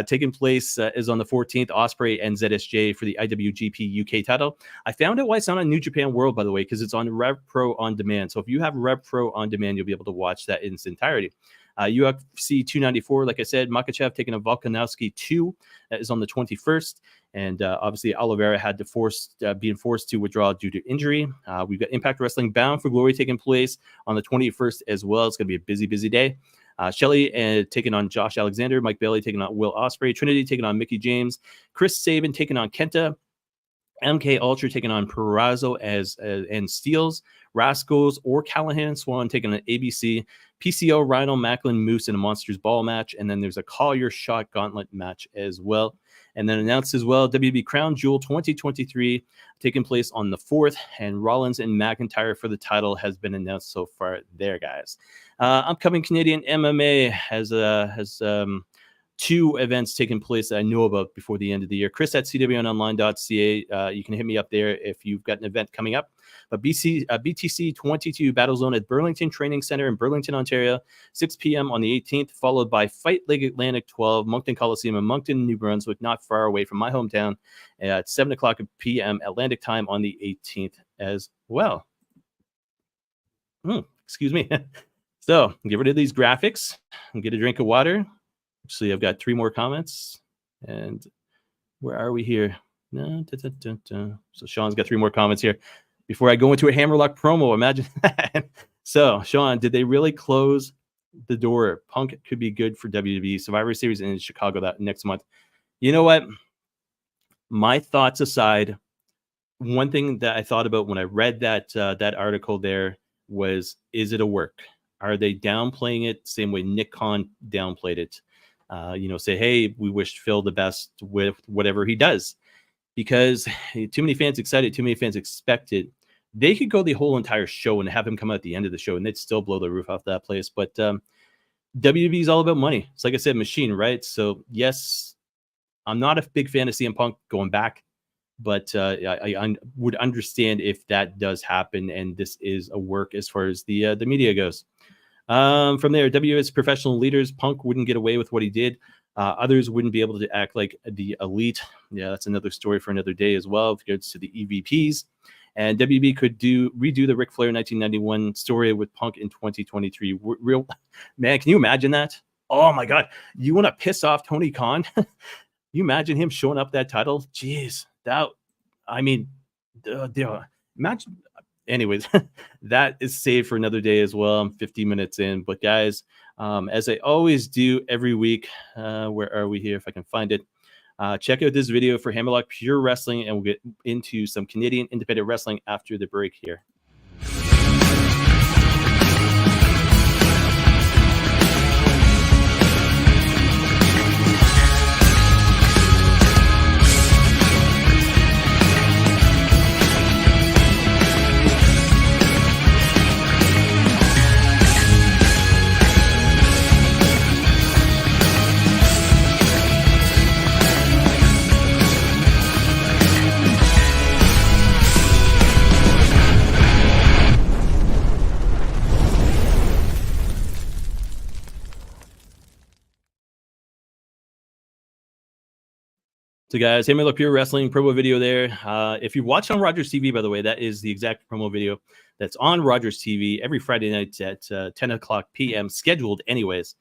Taking place is on the 14th. Ospreay and ZSJ for the IWGP UK title. I found out why it's not on New Japan World, by the way, because it's on Rev Pro on demand. So if you have Rev Pro on demand, you'll be able to watch that in its entirety. UFC 294, like I said, Makhachev taking a Volkanovski 2. That is on the 21st. And obviously, Oliveira had to being forced to withdraw due to injury. We've got Impact Wrestling Bound for Glory taking place on the 21st as well. It's going to be a busy, busy day. Shelley taking on Josh Alexander. Mike Bailey taking on Will Ospreay. Trinity taking on Mickey James. Chris Sabin taking on Kenta. MK Ultra taking on Perazzo and Steels. Rascals or Callahan and Swan taking on ABC. PCO, Rhino, Macklin, Moose in a Monsters Ball match. And then there's a Collier Shot Gauntlet match as well. And then announced as well, WB Crown Jewel 2023 taking place on the 4th. And Rollins and McIntyre for the title has been announced so far there, guys. Upcoming Canadian MMA has 2 events taking place that I know about before the end of the year. Chris at cwnonline.ca. You can hit me up there if you've got an event coming up. But BTC 22 Battle Zone at Burlington Training Center in Burlington, Ontario, 6 p.m. on the 18th, followed by Fight League Atlantic 12, Moncton Coliseum in Moncton, New Brunswick, not far away from my hometown, at 7 o'clock p.m. Atlantic time on the 18th as well. Excuse me. So get rid of these graphics and get a drink of water. Actually, I've got 3 more comments. And where are we here? So Sean's got 3 more comments here before I go into a Hammerlock promo. Imagine that. So Sean, did they really close the door? Punk could be good for WWE Survivor Series in Chicago that next month. You know what? My thoughts aside, one thing that I thought about when I read that article there was, is it a work? Are they downplaying it same way Nick Khan downplayed it? Say, hey, we wish Phil the best with whatever he does, because too many fans excited, too many fans expected. They could go the whole entire show and have him come out at the end of the show and they'd still blow the roof off that place. But WWE is all about money. It's like I said, machine, right? So yes, I'm not a big fan of CM Punk going back, but I would understand if that does happen and this is a work as far as the media goes. From there, WWE's professional leaders, Punk wouldn't get away with what he did. Others wouldn't be able to act like the elite. Yeah, that's another story for another day as well. If it goes to the EVPs, and WB could redo the Ric Flair 1991 story with Punk in 2023. Real man, can you imagine that? Oh my God, you want to piss off Tony Khan? You imagine him showing up that title? Jeez, imagine. Anyways, that is saved for another day as well. I'm 50 minutes in, but guys, as I always do every week, where are we here? If I can find it, check out this video for Hammerlock Pure Wrestling, and we'll get into some Canadian independent wrestling after the break here. So guys, Hammerlock Pure Wrestling promo video there. If you watch on Rogers TV, by the way, that is the exact promo video that's on Rogers TV every Friday night at 10 o'clock p.m. scheduled anyways.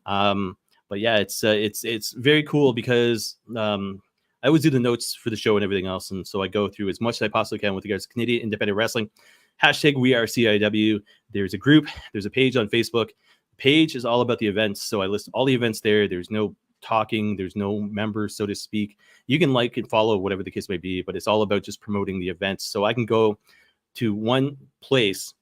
But yeah, it's very cool because I always do the notes for the show and everything else. And so I go through as much as I possibly can with regards to Canadian independent wrestling. Hashtag We Are CIW. There's a group. There's a page on Facebook. The page is all about the events. So I list all the events there. There's no talking, there's no members, so to speak. You can like and follow, whatever the case may be, but it's all about just promoting the events. So I can go to one place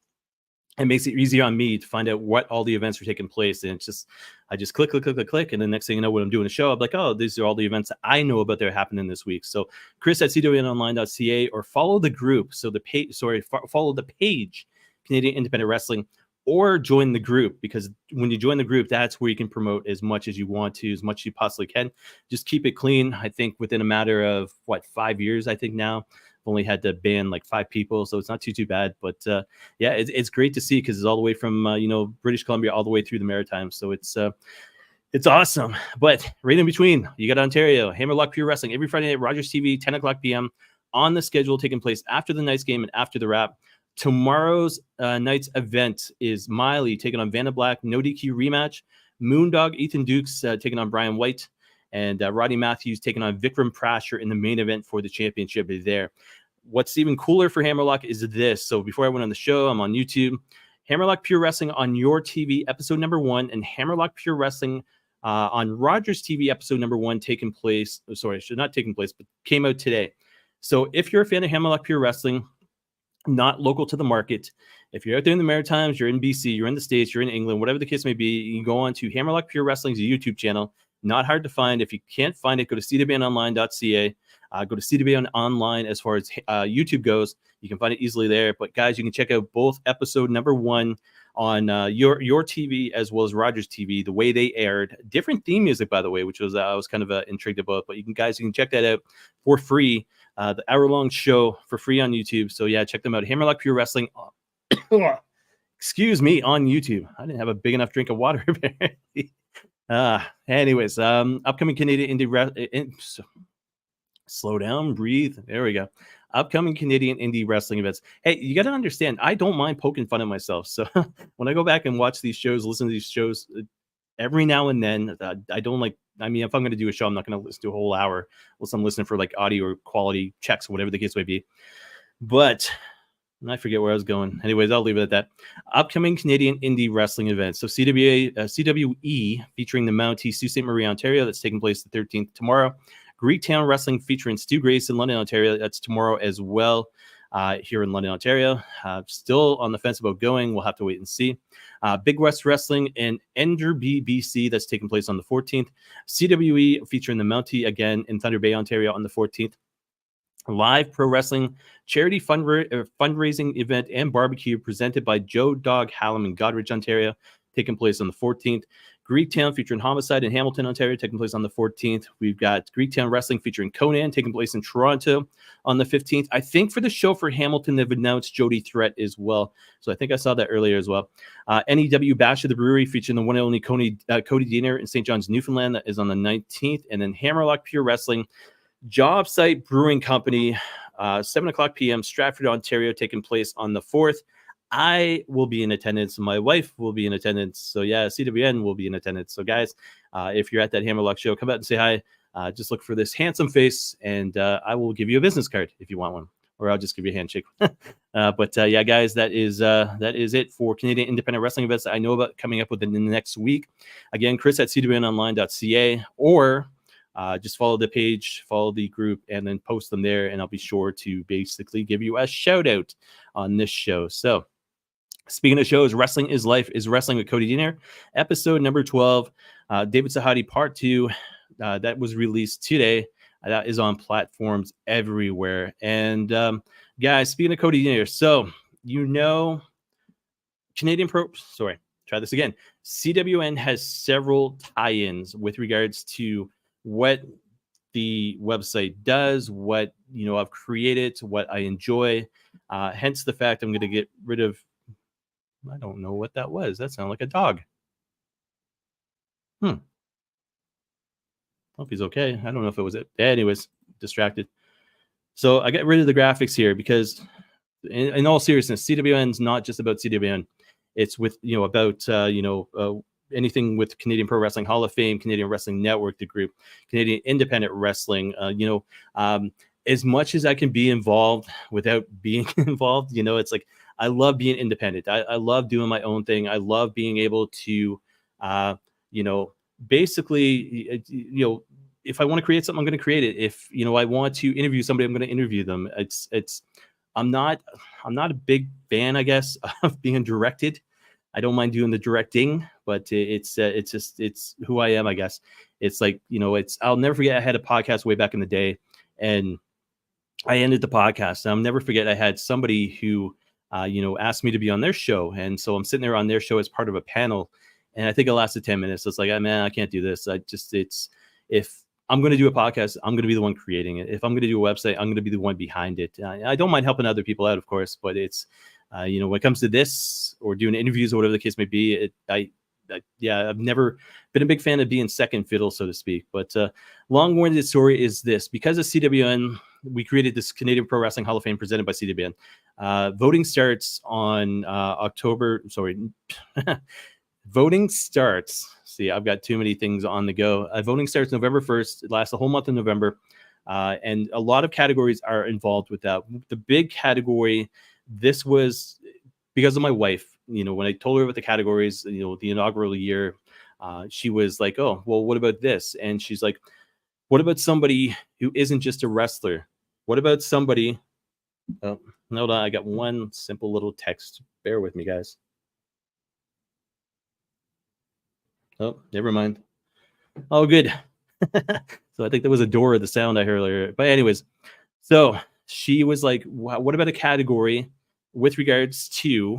and makes it easy on me to find out what all the events are taking place. And it's just, I just click. And the next thing you know, when I'm doing a show, I'm like, oh, these are all the events that I know about that are happening this week. So Chris at cwnonline.ca, or follow the group. So the page, follow the page, Canadian Independent Wrestling, or join the group, because when you join the group, that's where you can promote as much as you want to, as much as you possibly can. Just keep it clean. I think within a matter of 5 years, I think now I've only had to ban like 5 people, so it's not too bad. But yeah, it's great to see, because it's all the way from British Columbia all the way through the Maritimes. So it's awesome. But right in between, you got Ontario, Hammerlock Pure Wrestling every Friday night, Rogers TV, 10 o'clock p.m. on the schedule, taking place after the night's game and after the wrap. Tomorrow's night's event is Miley taking on Vanna Black, no DQ rematch. Moondog Ethan Dukes taking on Brian White, and Roddy Matthews taking on Vikram Prasher in the main event for the championship there. What's even cooler for Hammerlock is this. So before I went on the show, I'm on YouTube. Hammerlock Pure Wrestling on your TV, episode number 1, and Hammerlock Pure Wrestling on Rogers TV, episode number 1, taking place. Sorry, should not taking place, but came out today. So if you're a fan of Hammerlock Pure Wrestling, not local to the market, if you're out there in the Maritimes, you're in BC, you're in the States, you're in England, whatever the case may be, you can go on to Hammerlock Pure Wrestling's YouTube channel. Not hard to find. If you can't find it, go to cwonline.ca. Go to CWN Online as far as YouTube goes. You can find it easily there. But guys, you can check out both episode number 1 on your TV as well as Rogers TV, the way they aired. Different theme music, by the way, which was I was kind of intrigued about. But you can check that out for free. The hour-long show for free on YouTube. So yeah, check them out. Hammerlock Pure Wrestling. Excuse me, on YouTube. I didn't have a big enough drink of water apparently. Anyways, upcoming Canadian indie slow down, breathe. There we go. Upcoming Canadian indie wrestling events. Hey, you got to understand, I don't mind poking fun at myself. So when I go back and watch these shows, listen to these shows, every now and then, I don't like I mean, if I'm going to do a show, I'm not going to listen to a whole hour unless I'm listening for like audio or quality checks, whatever the case may be. But I forget where I was going. Anyways, I'll leave it at that. Upcoming Canadian indie wrestling events. So CWE featuring the Mountie, Sault Ste. Marie, Ontario. That's taking place the 13th tomorrow. Greektown Wrestling featuring Stu Grace in London, Ontario. That's tomorrow as well. Here in London, Ontario. Still on the fence about going. We'll have to wait and see. Big West Wrestling in Enderby, BC. That's taking place on the 14th. CWE featuring the Mountie again in Thunder Bay, Ontario on the 14th. Live pro wrestling charity fundraising event and barbecue presented by Joe Dog Hallam in Goderich, Ontario, taking place on the 14th. Greektown featuring Homicide in Hamilton, Ontario, taking place on the 14th. We've got Greektown Wrestling featuring Conan taking place in Toronto on the 15th. I think for the show for Hamilton, they've announced Jody Threat as well. So I think I saw that earlier as well. NEW Bash of the Brewery featuring the one and only Cody Diener in St. John's, Newfoundland. That is on the 19th. And then Hammerlock Pure Wrestling, Job Site Brewing Company, 7 o'clock p.m., Stratford, Ontario, taking place on the 4th. I will be in attendance. My wife will be in attendance. So, yeah, CWN will be in attendance. So, guys, if you're at that Hammerlock show, come out and say hi. Just look for this handsome face, and I will give you a business card if you want one, or I'll just give you a handshake. But, yeah, guys, that is it for Canadian Independent Wrestling events that I know about coming up within the next week. Again, Chris at cwnonline.ca, or just follow the page, follow the group, and then post them there, and I'll be sure to basically give you a shout out on this show. So, speaking of shows, Wrestling is Life is Wrestling with Cody Diener, episode number 12, David Sahadi part 2, that was released today. That is on platforms everywhere. And guys, speaking of Cody Diener, so CWN has several tie-ins with regards to what the website does, what I've created, what I enjoy. Hence the fact I'm going to get rid of. I don't know what that was. That sounded like a dog. Hope he's okay. I don't know if it was it. Anyways, distracted. So I got rid of the graphics here because, in all seriousness, CWN's not just about CWN. It's with about anything with Canadian Pro Wrestling Hall of Fame, Canadian Wrestling Network, the group, Canadian Independent Wrestling. As much as I can be involved without being involved, it's like I love being independent. I love doing my own thing. I love being able to, basically, if I want to create something, I'm going to create it. If I want to interview somebody, I'm going to interview them. I'm not a big fan, I guess, of being directed. I don't mind doing the directing, but it's who I am, I guess. It's like, I'll never forget I had a podcast way back in the day, and I ended the podcast. I'll never forget I had somebody who, asked me to be on their show. And so I'm sitting there on their show as part of a panel, and I think it lasted 10 minutes. It's like, man, I can't do this. If I'm going to do a podcast, I'm going to be the one creating it. If I'm going to do a website, I'm going to be the one behind it. I don't mind helping other people out, of course, but it's, when it comes to this or doing interviews or whatever the case may be, I've never been a big fan of being second fiddle, so to speak. But long-winded story is this: because of CWN, we created this Canadian Pro Wrestling Hall of Fame presented by CWN. Voting starts on voting starts. See, I've got too many things on the go. Voting starts November 1st. It lasts the whole month of November. And a lot of categories are involved with that. The big category, this was because of my wife. When I told her about the categories, the inaugural year, she was like, oh, well, what about this? And she's like, what about somebody who isn't just a wrestler? What about somebody? Oh, hold on. I got one simple little text. Bear with me, guys. Oh, never mind. Oh, good. So I think there was a door of the sound I heard earlier. But anyways, so she was like, what about a category with regards to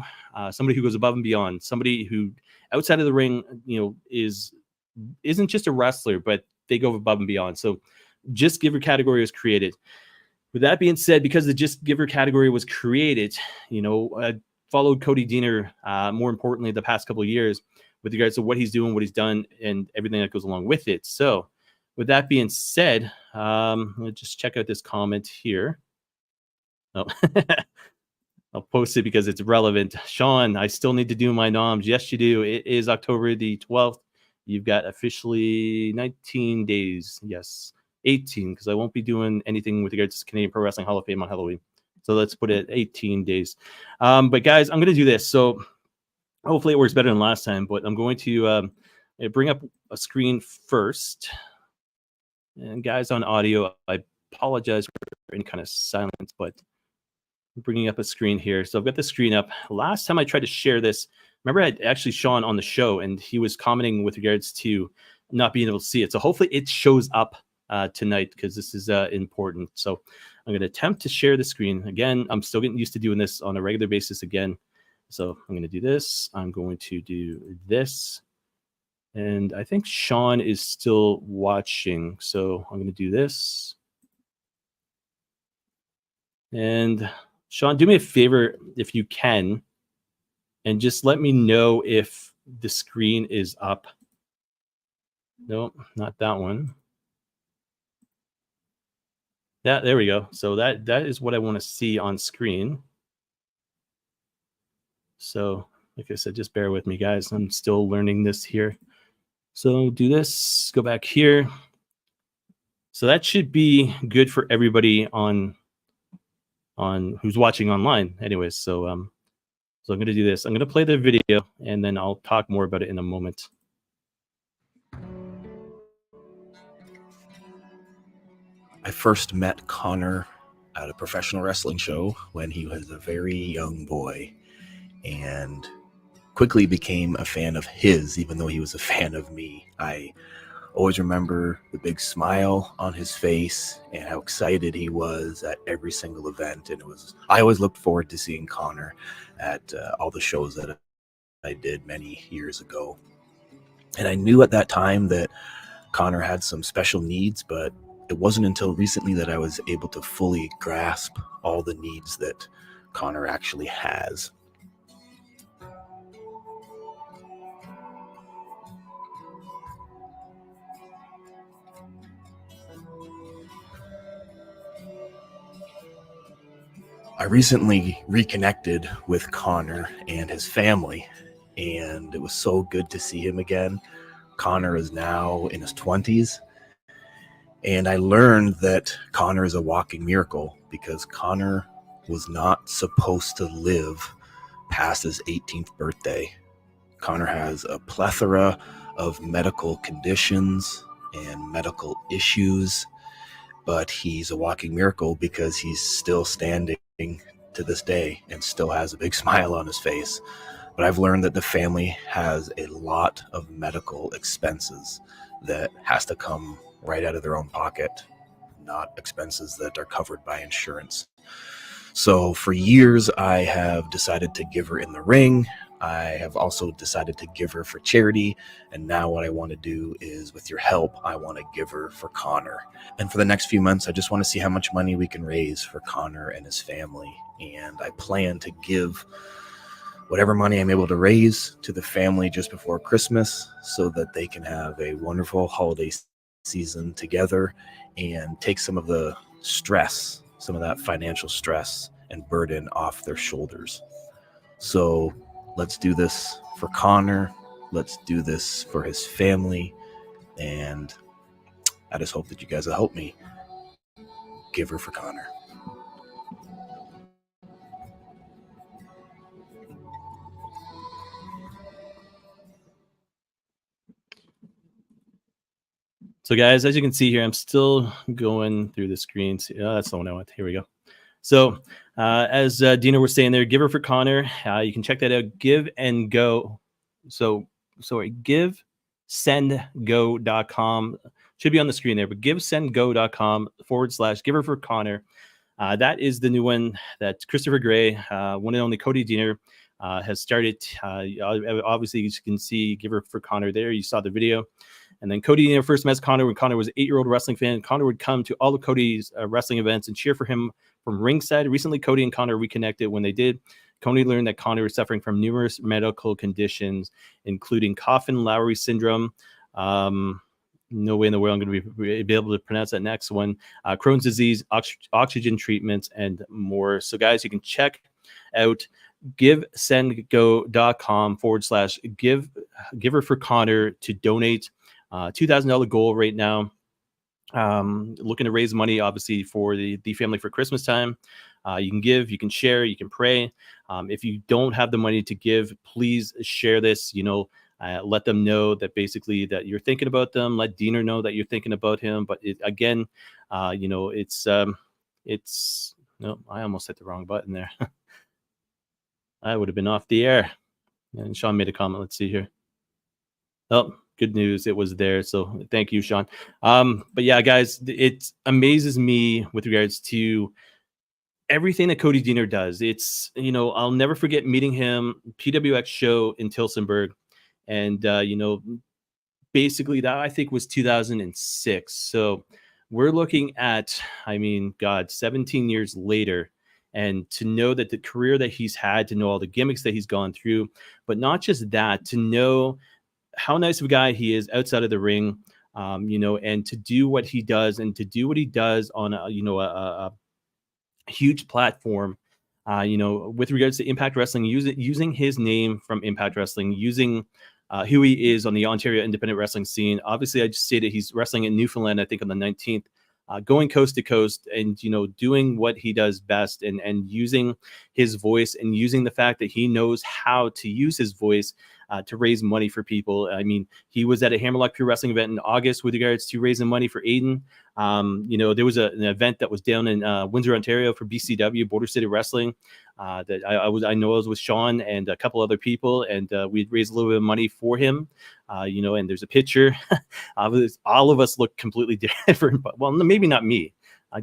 somebody who goes above and beyond, somebody who outside of the ring, isn't just a wrestler, but they go above and beyond. So Just Giver category was created. With that being said, because the Just Giver category was created, I followed Cody Diener, more importantly, the past couple of years with regards to what he's doing, what he's done, and everything that goes along with it. So with that being said, let's just check out this comment here. Oh, I'll post it because it's relevant. Sean, I still need to do my noms. Yes, you do. It is October the 12th. you've got officially 19 days. Yes, 18, because I won't be doing anything with regards to Canadian Pro Wrestling Hall of Fame on Halloween. So let's put it 18 days. But guys, I'm going to do this. So hopefully it works better than last time, but I'm going to bring up a screen first. And guys on audio, I apologize for any kind of silence, but I'm bringing up a screen here. So I've got the screen up. Last time I tried to share this, remember I had actually Sean on the show, and he was commenting with regards to not being able to see it. So hopefully it shows up tonight, because this is important. So I'm going to attempt to share the screen. Again, I'm still getting used to doing this on a regular basis again. So I'm going to do this. I'm going to do this. And I think Sean is still watching. So I'm going to do this. And Sean, do me a favor if you can, and just let me know if the screen is up. No, not that one. Yeah, there we go. So that is what I want to see on screen. So, like I said, just bear with me, guys. I'm still learning this here. So do this, go back here. So that should be good for everybody on who's watching online. Anyways, so I'm going to do this. I'm going to play the video, and then I'll talk more about it in a moment. I first met Connor at a professional wrestling show when he was a very young boy, and quickly became a fan of his, even though he was a fan of me. I always remember the big smile on his face and how excited he was at every single event. And I always looked forward to seeing Connor at all the shows that I did many years ago. And I knew at that time that Connor had some special needs, but it wasn't until recently that I was able to fully grasp all the needs that Connor actually has. I recently reconnected with Connor and his family, and it was so good to see him again. Connor is now in his 20s, and I learned that Connor is a walking miracle because Connor was not supposed to live past his 18th birthday. Connor has a plethora of medical conditions and medical issues, but he's a walking miracle because he's still standing to this day and still has a big smile on his face. But I've learned that the family has a lot of medical expenses that has to come right out of their own pocket, not expenses that are covered by insurance. So for years, I have decided to give her in the ring. I have also decided to give her for charity. And now what I want to do is, with your help, I want to give her for Connor. And for the next few months, I just want to see how much money we can raise for Connor and his family. And I plan to give whatever money I'm able to raise to the family just before Christmas so that they can have a wonderful holiday season together and take some of the stress, some of that financial stress and burden off their shoulders. So let's do this for Connor. Let's do this for his family. And I just hope that you guys will help me give her for Connor. So guys, as you can see here, I'm still going through the screen. Oh, that's the one I want. Here we go. So as Dina was saying there, give her for Connor. You can check that out. Give and Go. So sorry, givesendgo.com. Should be on the screen there, but givesendgo.com/give her for Connor. That is the new one that Christopher Gray, one and only Cody Diener, has started. Obviously, you can see Give Her for Connor there. You saw the video. And then Cody Diener first met Connor when Connor was an 8-year-old wrestling fan. Connor would come to all of Cody's wrestling events and cheer for him from ringside. Recently, Cody and Connor reconnected. When they did, Cody learned that Connor was suffering from numerous medical conditions, including Coffin-Lowry syndrome. No way in the world I'm going to be able to pronounce that next one. Crohn's disease, oxygen treatments, and more. So, guys, you can check out givesendgo.com/giver for Connor to donate. $2,000 goal right now. Looking to raise money, obviously, for the family for Christmas time. You can give, you can share, you can pray. If you don't have the money to give, please share this. Let them know that basically that you're thinking about them. Let Diener know that you're thinking about him. But again, it's no, I almost hit the wrong button there. I would have been off the air. And Sean made a comment. Let's see here. Oh, good news. It was there. So thank you, Sean. But yeah, guys, it amazes me with regards to everything that Cody Diener does. It's, I'll never forget meeting him, PWX show in Tilsonburg. And, basically that I think was 2006. So we're looking at, 17 years later. And to know that the career that he's had, to know all the gimmicks that he's gone through, but not just that, to know how nice of a guy he is outside of the ring, and to do what he does, and to do what he does on a huge platform, with regards to Impact Wrestling, using his name from Impact Wrestling, using who he is on the Ontario independent wrestling scene. Obviously, I just stated he's wrestling in Newfoundland, I think on the 19th. Going coast to coast and, doing what he does best, and using his voice, and using the fact that he knows how to use his voice to raise money for people. He was at a Hammerlock Pure Wrestling event in August with regards to raising money for Aiden. There was an event that was down in Windsor, Ontario for BCW, Border City Wrestling, that I was with Sean and a couple other people, and we'd raised a little bit of money for him. And there's a picture. All of us look completely different, but well, maybe not me.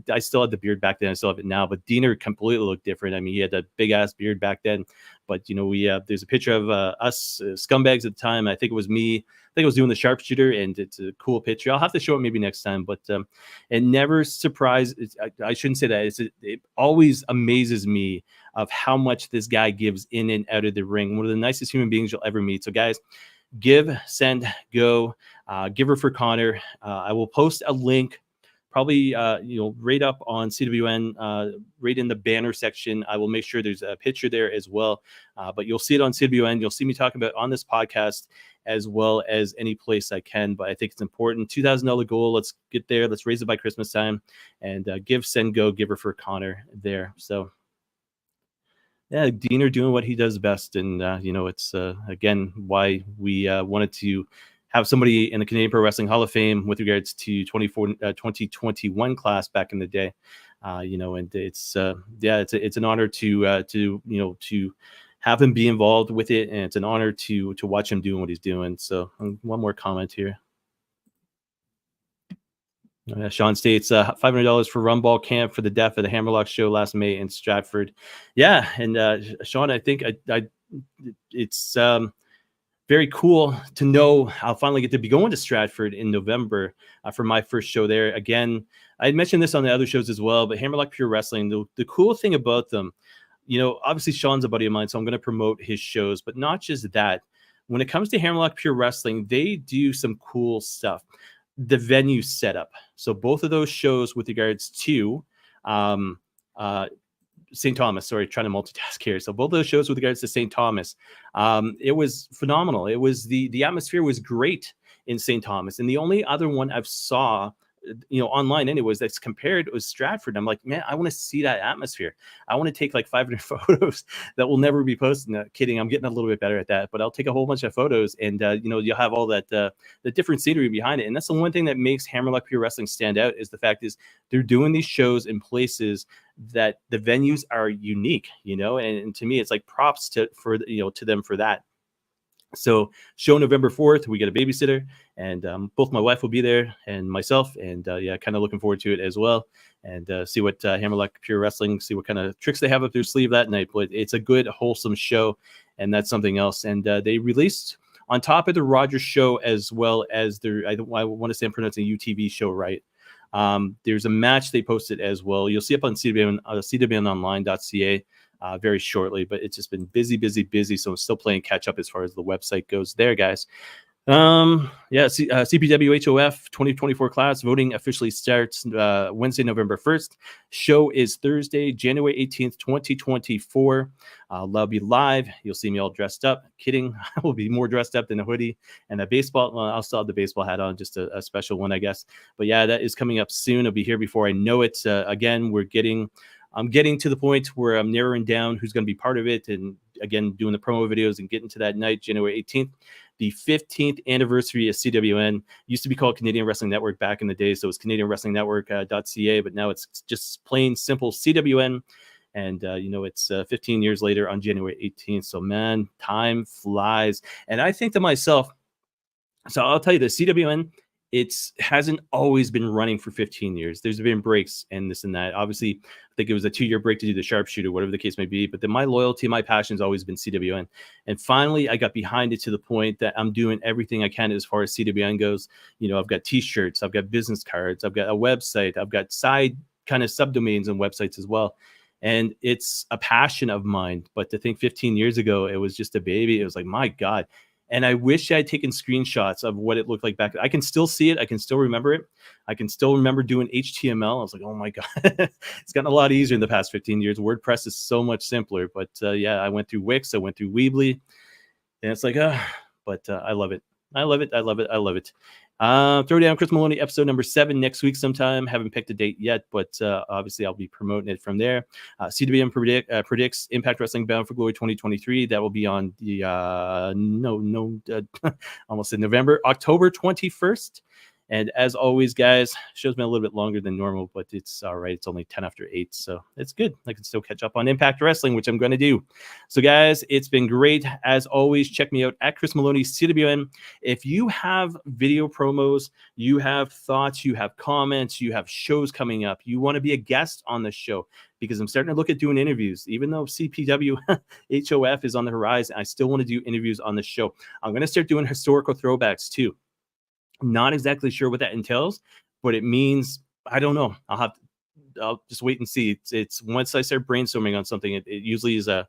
I still had the beard back then. I still have it now, but Diener completely looked different. He had that big ass beard back then, but there's a picture of us scumbags at the time. I think it was me. I think I was doing the sharpshooter, and it's a cool picture. I'll have to show it maybe next time, but it never surprises. I shouldn't say that. It always amazes me of how much this guy gives in and out of the ring. One of the nicest human beings you'll ever meet. So guys, give, send, go, giver for Connor. I will post a link, probably right up on CWN, right in the banner section. I will make sure there's a picture there as well, but you'll see it on CWN. You'll see me talking about it on this podcast as well as any place I can. But I think it's important. $2,000 goal. Let's get there. Let's raise it by Christmas time, and give, send, go, giver for Connor there. So yeah, Diener doing what he does best. And, it's, again, why we wanted to have somebody in the Canadian Pro Wrestling Hall of Fame with regards to 2021 class back in the day. And it's, it's an honor to have him be involved with it. And it's an honor to watch him doing what he's doing. So one more comment here. Sean states $500 for Rumball Camp for the deaf at the Hammerlock show last May in Stratford. Yeah, and Sean, I think it's very cool to know I'll finally get to be going to Stratford in November for my first show there. Again, I mentioned this on the other shows as well, but Hammerlock Pure Wrestling, the cool thing about them, obviously Sean's a buddy of mine, so I'm going to promote his shows, but not just that. When it comes to Hammerlock Pure Wrestling, they do some cool stuff. The venue setup. So both of those shows with regards to St. Thomas, sorry, trying to multitask here. So both of those shows with regards to St. Thomas, it was phenomenal. It was the atmosphere was great in St. Thomas. And the only other one I've saw, online anyways, that's compared was Stratford. I'm like, man, I want to see that atmosphere. I want to take like 500 photos that will never be posted. No, kidding. I'm getting a little bit better at that, but I'll take a whole bunch of photos, and you'll have all that the different scenery behind it. And that's the one thing that makes Hammerlock Pure Wrestling stand out, is the fact is they're doing these shows in places that the venues are unique, and to me, it's like props to them for that. So show November 4th, we get a babysitter, and both my wife will be there and myself, and kind of looking forward to it as well, and see what Hammerlock Pure Wrestling, see what kind of tricks they have up their sleeve that night. But it's a good, wholesome show, and that's something else. And they released on top of the Rogers show, as well as their, I want to say I'm pronouncing UTV show right. There's a match they posted as well. You'll see up on CWNonline.ca. Very shortly, but it's just been busy. So I'm still playing catch up as far as the website goes there, guys. CPW HOF 2024 class voting officially starts Wednesday, November 1st. Show is Thursday, January 18th, 2024. I'll be live. You'll see me all dressed up. Kidding. I will be more dressed up than a hoodie and a baseball. Well, I'll still have the baseball hat on, just a special one, I guess. But yeah, that is coming up soon. I'll be here before I know it. Again, I'm getting to the point where I'm narrowing down who's going to be part of it. And again, doing the promo videos and getting to that night, January 18th. The 15th anniversary of CWN. Used to be called Canadian Wrestling Network back in the day, so it was Canadian Wrestling Network.ca, but now it's just plain simple CWN. And, it's 15 years later on January 18th. So, man, time flies. And I think to myself, so I'll tell you this, CWN, it hasn't always been running for 15 years. There's been breaks and this and that. Obviously, I think it was a 2-year break to do the sharpshooter, whatever the case may be. But then my loyalty, my passion has always been CWN. And finally, I got behind it to the point that I'm doing everything I can as far as CWN goes. I've got T-shirts, I've got business cards, I've got a website, I've got side kind of subdomains and websites as well. And it's a passion of mine. But to think 15 years ago, it was just a baby. It was like, my God. And I wish I had taken screenshots of what it looked like back. I can still see it. I can still remember it. I can still remember doing HTML. I was like, oh my God, it's gotten a lot easier in the past 15 years. WordPress is so much simpler. But I went through Wix. I went through Weebly. And it's like, but I love it. I love it. I love it. I love it. Throwdown Chris Maloney, episode number 7 next week sometime. Haven't picked a date yet, but obviously I'll be promoting it from there. CWM predicts Impact Wrestling Bound for Glory 2023. That will be on the almost in October 21st. And as always, guys, show's been a little bit longer than normal, but it's all right. It's only 10 after 8, so it's good. I can still catch up on Impact Wrestling, which I'm going to do. So, guys, it's been great. As always, check me out at Chris Maloney, CWN. If you have video promos, you have thoughts, you have comments, you have shows coming up, you want to be a guest on the show, because I'm starting to look at doing interviews. Even though CPW HOF is on the horizon, I still want to do interviews on the show. I'm going to start doing historical throwbacks, too. Not exactly sure what that entails, but it means, I don't know. I'll just wait and see. It's once I start brainstorming on something, it usually is a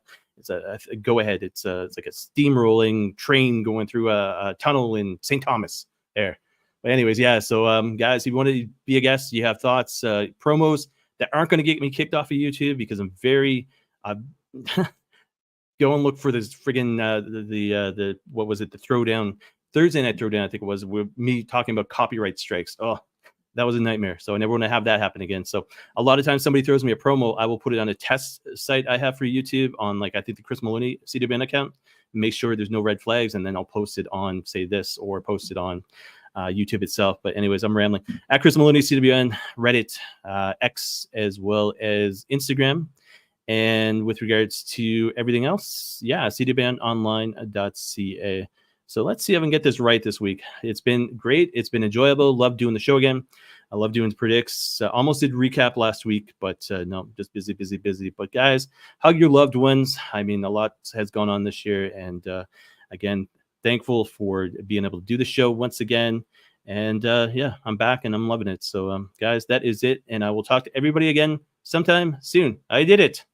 go ahead. It's like a steamrolling train going through a tunnel in St. Thomas there. But anyways, yeah. So guys, if you want to be a guest, you have thoughts, promos that aren't going to get me kicked off of YouTube, because I'm very go and look for this friggin' the what was it, the Throwdown Thursday night Throwdown, I think it was, with me talking about copyright strikes. Oh, that was a nightmare. So I never want to have that happen again. So a lot of times somebody throws me a promo, I will put it on a test site I have for YouTube on, like, I think the Chris Maloney CWN account, make sure there's no red flags, and then I'll post it on, say, this, or post it on YouTube itself. But anyways, I'm rambling. At Chris Maloney CWN, Reddit, X, as well as Instagram. And with regards to everything else, cwbonline.ca. So let's see if I can get this right this week. It's been great. It's been enjoyable. Love doing the show again. I love doing predicts. Almost did recap last week, but no, just busy. But guys, hug your loved ones. I mean, a lot has gone on this year. And again, thankful for being able to do the show once again. And I'm back and I'm loving it. So guys, that is it. And I will talk to everybody again sometime soon. I did it.